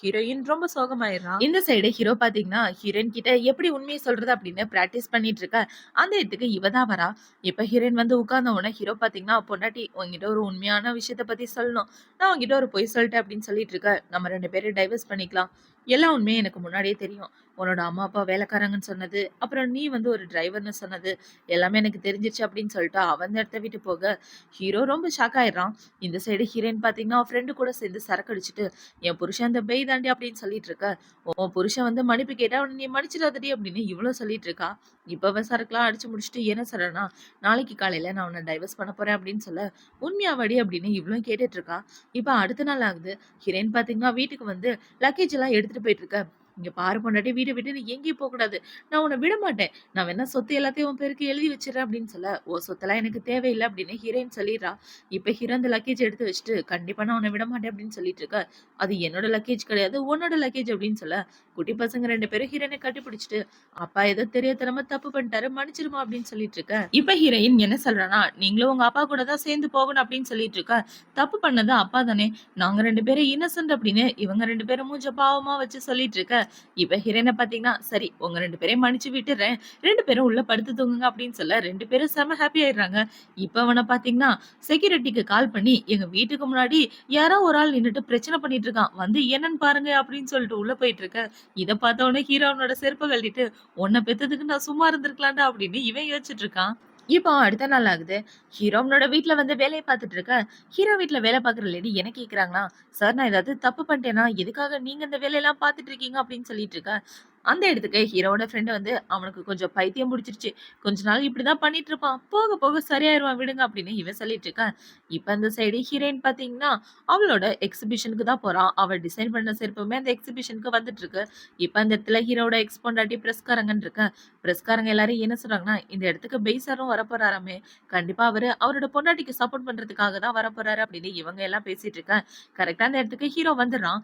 ஹீரோயின் ரொம்ப சோகமாயிடுறா. இந்த சைடு ஹீரோ பாத்தீங்கன்னா ஹீரோயின் கிட்ட எப்படி உண்மையை சொல்றது அப்படின்னு பிராக்டிஸ் பண்ணிட்டு இருக்க, அந்த இடத்துக்கு இவ தான் வரா. இப்ப ஹீரோயின் வந்து உட்கார்ந்த உடனே ஹீரோ பாத்தீங்கன்னா, "பொண்டாட்டி உன்கிட்ட ஒரு உண்மையான விஷயத்த பத்தி சொல்லணும். நான் உன்கிட்ட ஒரு பொய் சொல்லிட்டேன் அப்படின்னு சொல்லிட்டு இருக்க. நம்ம 2 பேரும் டைவர்ஸ் பண்ணிக்கலாம். எல்லா உண்மையும் எனக்கு முன்னாடியே தெரியும். உன்னோட அம்மா, அப்பா வேலைக்காரங்கன்னு சொன்னது, அப்புறம் நீ வந்து ஒரு டிரைவர்ன்னு சொன்னது, எல்லாமே எனக்கு தெரிஞ்சிருச்சு" அப்படின்னு சொல்லிட்டு அவன் அந்த இடத்த விட்டு போக, ஹீரோ ரொம்ப ஷாக் ஆயிடுறான். இந்த சைடு ஹீரோயின் பாத்தீங்கன்னா, அவன் ஃப்ரெண்டு கூட சேர்ந்து சரக்கு அடிச்சுட்டு, "என் புருஷன் அந்த பேய் தாண்டி" அப்படின்னு சொல்லிட்டு இருக்க. "உன் புருஷன் வந்து மன்னிப்பு கேட்டா அவனை நீ மன்னிச்சிடாதடி" அப்படின்னு இவ்வளவு சொல்லிட்டு இருக்கா. இப்ப அவன் சரக்குலாம் அடிச்சு முடிச்சுட்டு என்ன சொல்றானா, "நாளைக்கு காலையில நான் உன்னை டைவர்ஸ் பண்ண போறேன்" அப்படின்னு சொல்ல, "உண்மையாவாடி?" அப்படின்னு இவளும் கேட்டுட்டு இருக்கா. இப்ப அடுத்த நாள் ஆகுது. ஹீரோயின் பாத்தீங்கன்னா வீட்டுக்கு வந்து லக்கேஜ் எல்லாம் எடுத்துட்டு போயிட்டு இருக்க. "இங்க பாரு பொண்டாட்டி, வீட விட்டு நீ எங்கேயும் போக கூடாது. நான் உன்னை விட மாட்டேன். நான் வேணா சொத்து எல்லாத்தையும் உன் பேருக்கு எழுதி வச்சிடறேன்" அப்படின்னு சொல்ல, "ஓ சொத்தெல்லாம் எனக்கு தேவையில்லை" அப்படின்னு ஹீரோயின் சொல்லிடுறா. இப்ப ஹீரோ அந்த லக்கேஜ் எடுத்து வச்சுட்டு, "கண்டிப்பா நான் உன்னை விட மாட்டேன்" அப்படின்னு சொல்லிட்டு இருக்க. "அது என்னோட லக்கேஜ் கிடையாது, உன்னோட லக்கேஜ்" அப்படின்னு சொல்ல, குட்டி பசங்க 2 பேரும் ஹீரோயினை கட்டி பிடிச்சிட்டு, "அப்பா ஏதோ தெரியாத்தனமா தப்பு பண்ணிட்டாரு, மன்னிச்சிருமா" அப்படின்னு சொல்லிட்டு இருக்க. இப்ப ஹீரோயின் என்ன சொல்றானா, "நீங்களும் உங்க அப்பா கூட தான் சேர்ந்து போகணும்" அப்படின்னு சொல்லிட்டு இருக்க. "தப்பு பண்ணது அப்பா தானே. நாங்க 2 பேரும் இன்னசென்ட்" அப்படின்னு இவங்க 2 பேரும் மூஞ்ச பாவமா வச்சு சொல்லிட்டு இருக்க. இப்ப ஹீரோயின பாத்தீங்கன்னா, "சரி உங்க 2 பேரையும் மன்னிச்சு விட்டுர்றேன். 2 பேரும் உள்ள படுத்து தூங்குங்க" அப்படின்னு சொல்ல 2 பேரும் செம ஹாப்பி ஆயிடுறாங்க. இப்ப அவன பாத்தீங்கன்னா, செக்யூரிட்டிக்கு கால் பண்ணி, "எங்க வீட்டுக்கு முன்னாடி யாரோ ஒரு ஆள் நின்னுட்டு பிரச்சனை பண்ணிட்டு இருக்கான். வந்து என்னன்னு பாருங்க" அப்படின்னு சொல்லிட்டு உள்ள போயிட்டு இருக்க. இத பார்த்த உடனே ஹீரோ அவனோட செருப்ப கழட்டிட்டு, "உன்ன பெத்ததுக்கு நான் சும்மா இருந்திருக்கலாம்டா" அப்படின்னு இவன் யோசிச்சுட்டு இருக்கான். இப்போ அடுத்த நாள் ஆகுது. ஹீரோ அவனோட வீட்ல வந்து வேலைய பார்த்துட்டு இருக்க. ஹீரோ வீட்ல வேலை பார்க்குற லேடி என்ன கேட்குறாங்கன்னா, "சார் நான் ஏதாவது தப்பு பண்ணிட்டேனா? எதுக்காக நீங்க இந்த வேலையெல்லாம் பார்த்துட்டு இருக்கீங்க?" அப்படின்னு சொல்லிட்டு இருக்க. அந்த இடத்துக்கு ஹீரோவோட ஃப்ரெண்ட் வந்து, "அவனுக்கு கொஞ்சம் பைத்தியம் புடிச்சிருச்சு. கொஞ்ச நாள் இப்படிதான் பண்ணிட்டு இருப்பான். போக போக சரியாயிருவான் விடுங்க" அப்படின்னு இவன் சொல்லிட்டு இருக்கான். இப்ப அந்த சைடு ஹீரோயின் பார்த்தீங்கன்னா, அவளோட எக்ஸிபிஷனுக்கு தான் போறா. அவ டிசைன் பண்ண செருப்புமே அந்த எக்ஸிபிஷனுக்கு வந்துட்டு இருக்கு. இப்ப அந்த இடத்துல ஹீரோவோட எக்ஸ் பொண்டாட்டி பிரஸ்காரங்கன்னு இருக்க. பிரஸ்காரங்க எல்லாரும் என்ன சொல்றாங்கன்னா, "இந்த இடத்துக்கு பெய் சாரும் வரப்போறாராமே. கண்டிப்பா அவரு அவரோட பொண்டாட்டிக்கு சப்போர்ட் பண்றதுக்காக தான் வரப்போறாரு" அப்படின்னு இவங்க எல்லாம் பேசிட்டு இருக்க. கரெக்ட்டா அந்த இடத்துக்கு ஹீரோ வந்துடுறான்.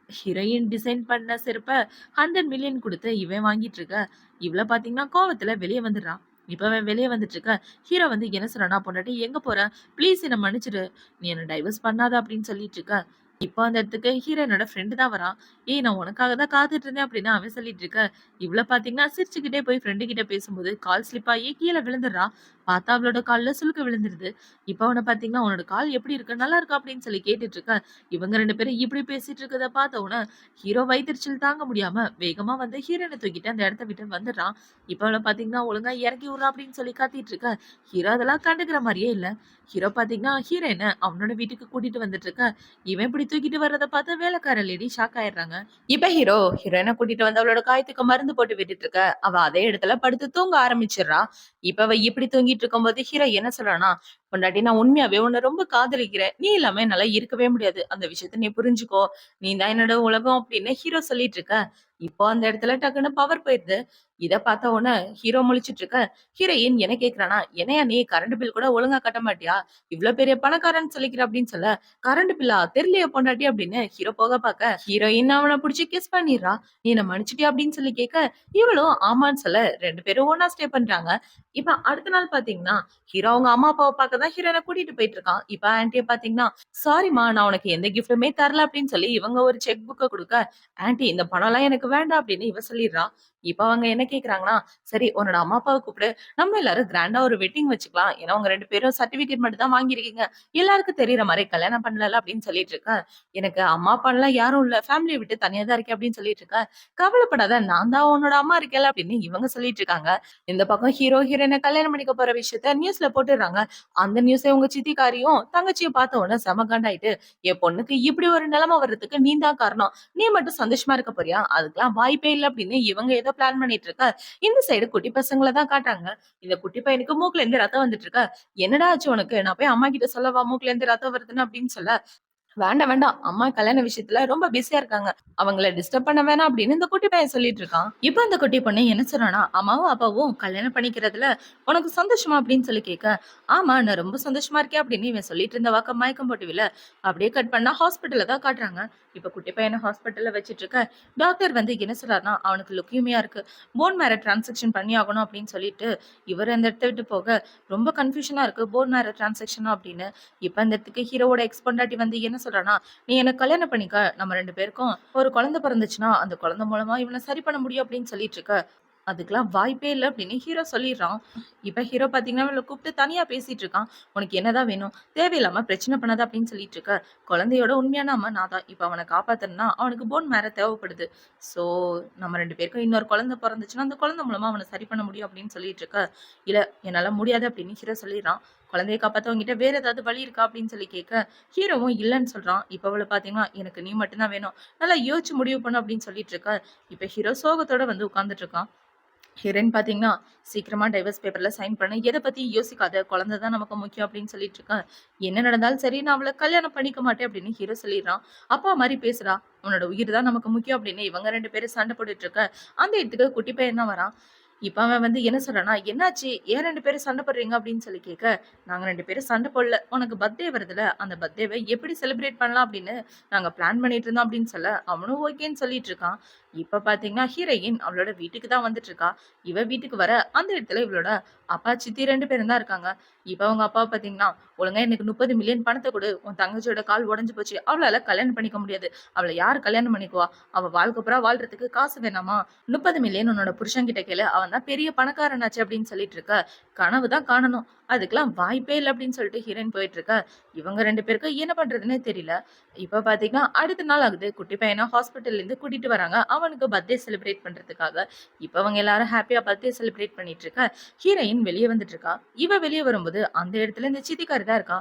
ஹீரோயின் டிசைன் பண்ண செருப்ப 100 மில்லியன் குடுத்து இவன் வாங்கிட்டு இருக்க. இவள பாத்தீங்கன்னா கோவத்துல வெளிய வந்துடுறா. இப்ப அவன் வெளிய வந்துட்டு இருக்க. ஹீரோ வந்து என்ன சொல்றான்னா, "பொண்டாட்டி எங்க போற? ப்ளீஸ் என்ன மன்னிச்சுடு. நீ என்ன டைவர்ஸ் பண்ணாத" அப்படின்னு சொல்லிட்டு இருக்க. இப்போ அந்த இடத்துக்கு ஹீரோயினோட ஃப்ரெண்டு தான் வரான். "ஏய் நான் உனக்காக தான் காத்துட்டு இருந்தேன்" அப்படின்னு அவன் சொல்லிட்டு இருக்க. இவள பாத்தீங்கன்னா சிரிச்சுக்கிட்டே போய் ஃப்ரெண்டு கிட்ட பேசும்போது கால் ஸ்லிப் ஆகி கீழ விழுந்துடுறா. பார்த்தா அவளோட கால்ல சுளுக்கு விழுந்துருது. இப்ப அவன பாத்தீங்கன்னா, "உன்னோட கால் எப்படி இருக்கு? நல்லா இருக்கா?" அப்படின்னு சொல்லி கேட்டுட்டு இருக்க. இவங்க 2 பேரும் இப்படி பேசிட்டு இருக்கத பார்த்த உடனே ஹீரோ வயித்தெரிச்சல் தாங்க முடியாம வேகமா வந்து ஹீரோயின தூக்கிட்டு அந்த இடத்த விட்டு வந்துடுறான். இப்ப அவள பாத்தீங்கன்னா, "ஒழுங்கா இறக்கி விட்றா" அப்படின்னு சொல்லி கத்திட்டு இருக்க. ஹீரோ அதெல்லாம் கண்டுக்கிற மாரியே இல்ல. ஹீரோ பாத்தீங்கன்னா, ஹீரோயின அவனோட வீட்டுக்கு கூட்டிட்டு வந்துட்டு இருக்க. இவன் இப்படி தூக்கிட்டு வர்றத பார்த்து வேலைக்கார லேடி ஷாக் ஆயிடுறாங்க. இப்ப ஹீரோ ஹீரோயின கூட்டிட்டு வந்து அவளோட காயத்துக்கு மருந்து போட்டு விட்டுட்டு இருக்க. அவ அதே இடத்துல படுத்து தூங்க ஆரம்பிச்சிடுறா. இப்ப அவ இப்படி தூங்கிட்டு இருக்கும்போது ஹீரோ என்ன சொல்றான்னா, "பொண்டாட்டி நான் உண்மையாவே உன்ன ரொம்ப காதலிக்கிறேன். நீ இல்லாம என்னால இருக்கவே முடியாது. அந்த விஷயத்த நீ புரிஞ்சுக்கோ. நீ தான் என்னோட உலகம்" அப்படின்னு ஹீரோ சொல்லிட்டு இருக்க. இப்போ அந்த இடத்துல டக்குன்னு பவர் போயிருது. இத பார்த்த உடனே ஹீரோ முழிச்சிட்டு இருக்க, ஹீரோயின் என்ன கேட்கிறான்னா, "என்னையா நீ கரண்ட் பில் கூட ஒழுங்கா கட்ட மாட்டியா? இவ்ளோ பெரிய பணக்காரன்னு சொல்லிக்கிற" அப்படின்னு சொல்ல, "கரண்ட் பில்லா? தெரியலையே பொண்டாட்டி" அப்படின்னு ஹீரோ போக பார்க்க, ஹீரோயின் அவன புடிச்சு கிஸ் பண்ணிர்றா. "நீ என்ன மன்னிச்சுட்டியா?" அப்படின்னு சொல்லி கேட்க, இவளும் ஆமான்னு சொல்ல 2 பேரும் ஒண்ணா ஸ்டே பண்றாங்க. இப்ப அடுத்த நாள் பார்த்தீங்கன்னா, ஹீரோ அவங்க அம்மா அப்பாவ பார்க்க தான் ஹீரோயின கூட்டிட்டு போயிட்டு இருக்கான். இப்ப ஆன்டிய பார்த்தீங்கன்னா, "சாரிம்மா நான் உனக்கு எந்த கிஃப்ட்டுமே தரல" அப்படின்னு சொல்லி இவங்க ஒரு செக் புக்க குடுக்க, ஆன்டி இந்த பணம்லாம் எனக்கு வேண்டாம் அப்படின்னு இவ சொல்லிடுறா. இப்ப அவங்க என்ன கேட்கறாங்கன்னா, சரி உன்னோட அம்மா அப்பாவ கூப்பிடு. நம்ம எல்லாரும் கிராண்டா ஒரு வெட்டிங் வச்சுக்கலாம். ஏன்னா உங்க 2 பேரும் சர்டிபிகேட் மட்டும் தான் வாங்கியிருக்கீங்க. எல்லாருக்கும் தெரியிற மாரி கல்யாணம் பண்ணல அப்படின்னு சொல்லிட்டு இருக்க. எனக்கு அம்மா அப்பாலாம் யாரும் இல்ல. ஃபேமிலிய விட்டு தனியா தான் இருக்கேன் அப்படின்னு சொல்லிட்டு இருக்க. கவலைப்படாத நான் தான் உன்னோட அம்மா இருக்கேன்ல அப்படின்னு இவங்க சொல்லிட்டு இருக்காங்க. இந்த பக்கம் ஹீரோ ஹீரோயின கல்யாணம் பண்ணிக்க போற விஷயத்த நியூஸ்ல போட்டுடுறாங்க. அந்த நியூஸை உங்க சித்திக்காரியும் தங்கச்சியும் பார்த்த உடனே செம காண்டாயிட்டு, என் பொண்ணுக்கு இப்படி ஒரு நிலைமை வர்றதுக்கு நீ தான் காரணம். நீ மட்டும் சந்தோஷமா இருக்க போறியா? அதுக்கெல்லாம் வாய்ப்பே இல்ல அப்படின்னு இவங்க ஏதோ பிளான் பண்ணிட்டு இருக்க. இந்த சைடு குட்டி பசங்கள தான் காட்டுறாங்க. இந்த குட்டி பையனுக்கு மூக்குல இருந்து ரத்தம் வந்துட்டு இருக்க. என்னடா ஆச்சு உனக்கு? நான் போய் அம்மா கிட்ட சொல்லவா மூக்குல இருந்து ரத்தம் வருதுன்னு அப்படின்னு சொல்ல, வேண்டாம், வேண்டாம். அம்மா கல்யாண விஷயத்துல ரொம்ப பிஸியா இருக்காங்க. அவங்கள டிஸ்டர்ப் பண்ண வேணாம் அப்படின்னு இந்த குட்டி பையன் சொல்லிட்டு இருக்கான். இப்ப அந்த குட்டி பொண்ணு என்ன சொல்றான்னா, அம்மாவும் அப்பாவும் கல்யாணம் பண்ணிக்கிறதுல உனக்கு சந்தோஷமா அப்படின்னு சொல்லி கேட்க, ஆமா நான் ரொம்ப சந்தோஷமா இருக்கேன் அப்படின்னு இவன் சொல்லிட்டு இருந்த வாக்க மயக்கம் போட்டு விழ, அப்படியே கட் பண்ணா ஹாஸ்பிட்டல்ல தான் காட்டுறாங்க. இப்ப குட்டி பையனை ஹாஸ்பிட்டல்ல வச்சிட்டு இருக்க, டாக்டர் வந்து என்ன சொல்றாருன்னா, அவனுக்கு லுக்கியமியா இருக்கு. போன் மேரோ டிரான்சாக்ஷன் பண்ணி ஆகணும் அப்படின்னு சொல்லிட்டு, இவர் அந்த இடத்த விட்டு போக ரொம்ப கன்ஃபியூஷனா இருக்கு. போன் மேரோ டிரான்சாக்ஷன் அப்படின்னு. இப்ப அந்த இடத்துக்கு ஹீரோவோட எக்ஸ் பொண்டாட்டி வந்து என்ன சொல்றான்னா, "நீ என்ன கல்யாணம் பண்ணிக்க. நம்ம 2 பேருக்கும் ஒரு குழந்தை பிறந்துச்சுன்னா, அந்த குழந்தை மூலமா இவன சரி பண்ண முடியும்" அப்படின்னு சொல்லிட்டு இருக்க. அதுக்கெல்லாம் வாய்ப்பே இல்ல அப்படின்னு ஹீரோ சொல்லிடுறான். இப்ப ஹீரோ பார்த்தீங்கன்னா, இவள கூப்பிட்டு தனியா பேசிட்டு இருக்கான். "உனக்கு என்னதான் வேணும்? தேவையில்லாம பிரச்சனை பண்ணாத" அப்படின்னு சொல்லிட்டு இருக்க. குழந்தையோட உண்மையான அம்மா நான் தான். இப்ப அவன காப்பாத்தணும்னா, அவனுக்கு போன் மேரோ தேவைப்படுது. ஸோ நம்ம 2 பேருக்கும் இன்னொரு குழந்தை பொறந்துச்சுன்னா, அந்த குழந்தை மூலமா அவன சரி பண்ண முடியும் அப்படின்னு சொல்லிட்டு இருக்க. "இல்ல என்னால முடியாது" அப்படின்னு ஹீரோ சொல்லிடுறான். குழந்தைய காப்பாத்த உன்கிட்ட வேற ஏதாவது வழி இருக்கா அப்படின்னு சொல்லி கேட்க, ஹீரோவும் இல்லன்னு சொல்றான். இப்ப அவள பார்த்தீங்கன்னா, "எனக்கு நீ மட்டும் தான் வேணும். நல்லா யோசிச்சு முடிவு பண்ணு" அப்படின்னு சொல்லிட்டு இருக்க. இப்ப ஹீரோ சோகத்தோட வந்து உட்கார்ந்துட்டு இருக்கான். ஹீரோயின் பார்த்தீங்கன்னா, "சீக்கிரமா டைவர்ஸ் பேப்பர்ல சைன் பண்ணு. எத பத்தியும் யோசிக்காத. குழந்தை தான் நமக்கு முக்கியம்" அப்படின்னு சொல்லிட்டு இருக்கேன். "என்ன நடந்தாலும் சரி, நான் அவள கல்யாணம் பண்ணிக்க மாட்டேன்" அப்படின்னு ஹீரோ சொல்லிடுறான். அப்பா மாரி பேசுறா. "உன்னோட உயிர் தான் நமக்கு முக்கியம்" அப்படின்னு இவங்க 2 பேரும் சண்டை போட்டுட்டு இருக்க. அந்த இடத்துக்கு குட்டி பையன் தான் வரான். இப்ப அவன் வந்து என்ன சொல்றான்னா, "என்னாச்சு? ஏன் 2 பேரும் சண்டை போடுறீங்க?" அப்படின்னு சொல்லி கேட்க, "நாங்க 2 பேரும் சண்டை போடல. உனக்கு பர்த்டே வருதுல்ல, அந்த பர்த்டேவ எப்படி செலிப்ரேட் பண்ணலாம் அப்படின்னு நாங்க பிளான் பண்ணிட்டு இருந்தோம்" அப்படின்னு சொல்ல, அவனும் ஓகேன்னு சொல்லிட்டு இருக்கான். இப்ப பார்த்தீங்கன்னா, ஹீரோயின் அவளோட வீட்டுக்கு தான் வந்துட்டு இருக்கா. இவ வீட்டுக்கு வர, அந்த இடத்துல இவளோட அப்பா, சித்தி 2 பேரும் தான் இருக்காங்க. இப்ப அவங்க அப்பாவ பார்த்தீங்கன்னா, "ஒழுங்கா எனக்கு 30,000,000 பணத்த குடு. உன் தங்கச்சியோட கால் உடைஞ்சு போச்சு. அவளால கல்யாணம் பண்ணிக்க முடியாது. அவள யார் கல்யாணம் பண்ணிக்குவா? அவ வாழ்க்கை பூரா வாழ்றதுக்கு காசு வேணாமா? 30,000,000 உன்னோட புருஷன்கிட்ட கேளு. அவன் தான் பெரிய பணக்காரனாச்சே" அப்படின்னு சொல்லிட்டு இருக்க. கனவு தான் காணணும். அதுக்கெல்லாம் வாய்ப்பே இல்ல அப்படின்னு சொல்லிட்டு ஹீரோயின் போயிட்டு இருக்க. இவங்க 2 பேருக்கும் என்ன பண்றதுன்னே தெரியல. இப்ப பார்த்தீங்கன்னா, அடுத்த நாள் ஆகுது. குட்டி பையன ஹாஸ்பிட்டல்லேருந்து கூட்டிட்டு வராங்க. அவனுக்கு பர்த்டே செலிப்ரேட் பண்றதுக்காக. இப்ப அவங்க எல்லாரும் ஹேப்பியா பர்த்டே செலிப்ரேட் பண்ணிட்டு இருக்க, ஹீரோயின் வெளிய வந்துட்டு இருக்கா. இவ வெளிய வரும்போது, அந்த இடத்துல இந்த சித்திக்காரி தான் இருக்கா.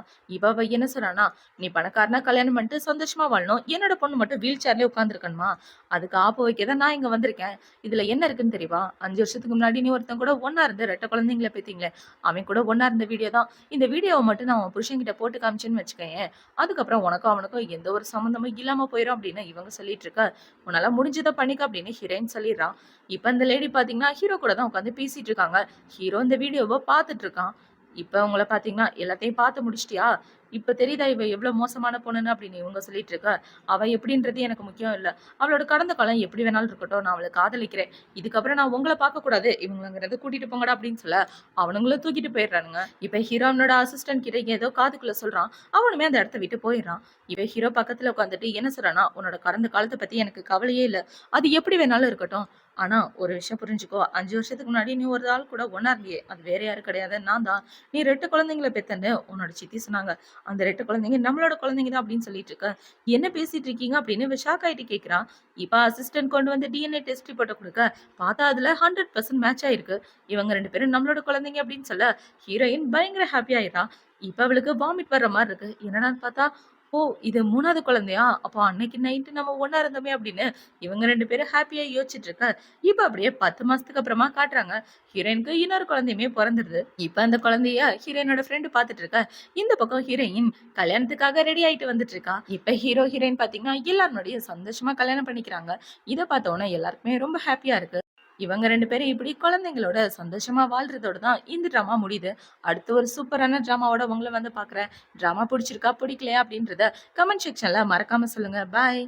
அவ என்ன சொல்றான்னா, "நீ பணக்காரனா கல்யாணம் பண்ணிட்டு சந்தோஷமா வாழணும். என்னோட பொண்ணு மட்டும் வீல் சேர்லயே உட்கார்ந்துருக்கணுமா? அதுக்கு ஆப்பு வைக்க தான் நான் இங்க வந்திருக்கேன். இதுல என்ன இருக்குன்னு தெரியுமா? 5 வருஷத்துக்கு முன்னாடி நீ ஒருத்தன் கூட ஒண்ணா இருந்து 2 குழந்தைங்கள பெத்தீங்களே, அவன் கூட ஒண்ணா இருந்த வீடியோ தான். இந்த வீடியோவ மட்டும் நான் உன் புருஷன்கிட்ட போட்டு காமிச்சேன்னு வச்சுக்கயேன், அதுக்கப்புறம் உனக்கும் அவனுக்கும் எந்த ஒரு சம்மந்தமும் இல்லாம போயிரும்" அப்படின்னு இவங்க சொல்லிட்டு இருக்க. "உன்னால முடிஞ்சத பண்ணிக்க" அப்படின்னு ஹீரோயின் சொல்லிடுறான். இப்ப இந்த லேடி பாத்தீங்கன்னா, ஹீரோ கூட தான் உட்காந்து பேசிட்டு இருக்காங்க. ஹீரோ இந்த வீடியோவ பாத்துட்டு இருக்கான். இப்ப உங்கள பாத்தீங்கன்னா, "எல்லாத்தையும் பாத்து முடிச்சிட்டியா? இப்ப தெரியுதா இவ எவ்வளவு மோசமான பொண்ணுன்னு" அப்படின்னு இவங்க சொல்லிட்டு இருக்க. "அவ எப்படின்றது எனக்கு முக்கியம் இல்ல. அவளோட கடந்த காலம் எப்படி வேணாலும் இருக்கட்டும். நான் அவள காதலிக்கிறேன். இதுக்கப்புறம் நான் உங்கள பார்க்கக்கூடாது. இவங்களங்கிறத கூட்டிட்டு போங்கடா" அப்படின்னு சொல்ல, அவனுங்களும் தூக்கிட்டு போயிடுறானுங்க. இப்ப ஹீரோ அவனோட அசிஸ்டன்ட் கிட்ட ஏதோ காதுக்குள்ள சொல்றான். அவனுமே அந்த இடத்த விட்டு போயிடுறான். இவ ஹீரோ பக்கத்துல உட்காந்துட்டு என்ன சொல்றான்னா, "உன்னோட கடந்த காலத்த பத்தி எனக்கு கவலையே இல்ல. அது எப்படி வேணாலும் இருக்கட்டும். ஆனா ஒரு விஷயம் புரிஞ்சுக்கோ. 5 வருஷத்துக்கு முன்னாடி நீ ஒரு ஆள் கூட ஒண்ணா இருந்தியே. அது வேற யாரும் கிடையாது. நான் தான். நீ 2 குழந்தைங்கள பெத்தேன்னு உன்னோட சித்தி சொன்னாங்க. அந்த 2 குழந்தைங்க நம்மளோட குழந்தைங்க தான்" அப்படின்னு சொல்லிட்டு இருக்க. "என்ன பேசிட்டு இருக்கீங்க?" அப்படின்னு இவ ஷாக் ஆயிட்டு கேட்கிறான். இப்ப அசிஸ்டன்ட் கொண்டு வந்து டிஎன்ஏ டெஸ்ட் ரிப்போர்ட்ட குடுக்க, பார்த்தா அதுல 100% மேட்ச் ஆயிருக்கு. இவங்க 2 பேரும் நம்மளோட குழந்தைங்க அப்படின்னு சொல்ல, ஹீரோயின் பயங்கர ஹாப்பி ஆயிடுறா. இப்ப அவளுக்கு வாமிட் வர்ற மாரி இருக்கு. என்னடான்னு பார்த்தா, ஓ! இது 3வது குழந்தையா? அப்போ அன்னைக்கு நைட்டு நம்ம ஒண்ணா இருந்தோமே அப்படின்னு இவங்க 2 பேரும் ஹேப்பியா யோசிச்சுட்டு இருக்க. இப்ப அப்படியே 10 மாசத்துக்கு அப்புறமா காட்டுறாங்க. ஹீரோயினுக்கு இன்னொரு குழந்தையுமே பொறந்துருது. இப்ப அந்த குழந்தைய ஹீரோயினோட ஃப்ரெண்ட் பாத்துட்டு இருக்க. இந்த பக்கம் ஹீரோயின் கல்யாணத்துக்காக ரெடி ஆயிட்டு வந்துட்டு இருக்கா. இப்ப ஹீரோ, ஹீரோயின் பாத்தீங்கன்னா எல்லார் முன்னாடியும் சந்தோஷமா கல்யாணம் பண்ணிக்கிறாங்க. இத பார்த்த உடனே எல்லாருக்குமே ரொம்ப ஹேப்பியா இருக்கு. இவங்க 2 பேரும் இப்படி குழந்தைங்களோட சந்தோஷமா வாழ்றதோட தான் இந்த ட்ராமா முடியுது. அடுத்து ஒரு சூப்பரான ட்ராமாவோட உங்கள வந்து பார்க்குறேன். ட்ராமா புடிச்சிருக்கா? பிடிக்கலையா? அப்படின்றத கமெண்ட் செக்ஷன்ல மறக்காம சொல்லுங்க. பாய்.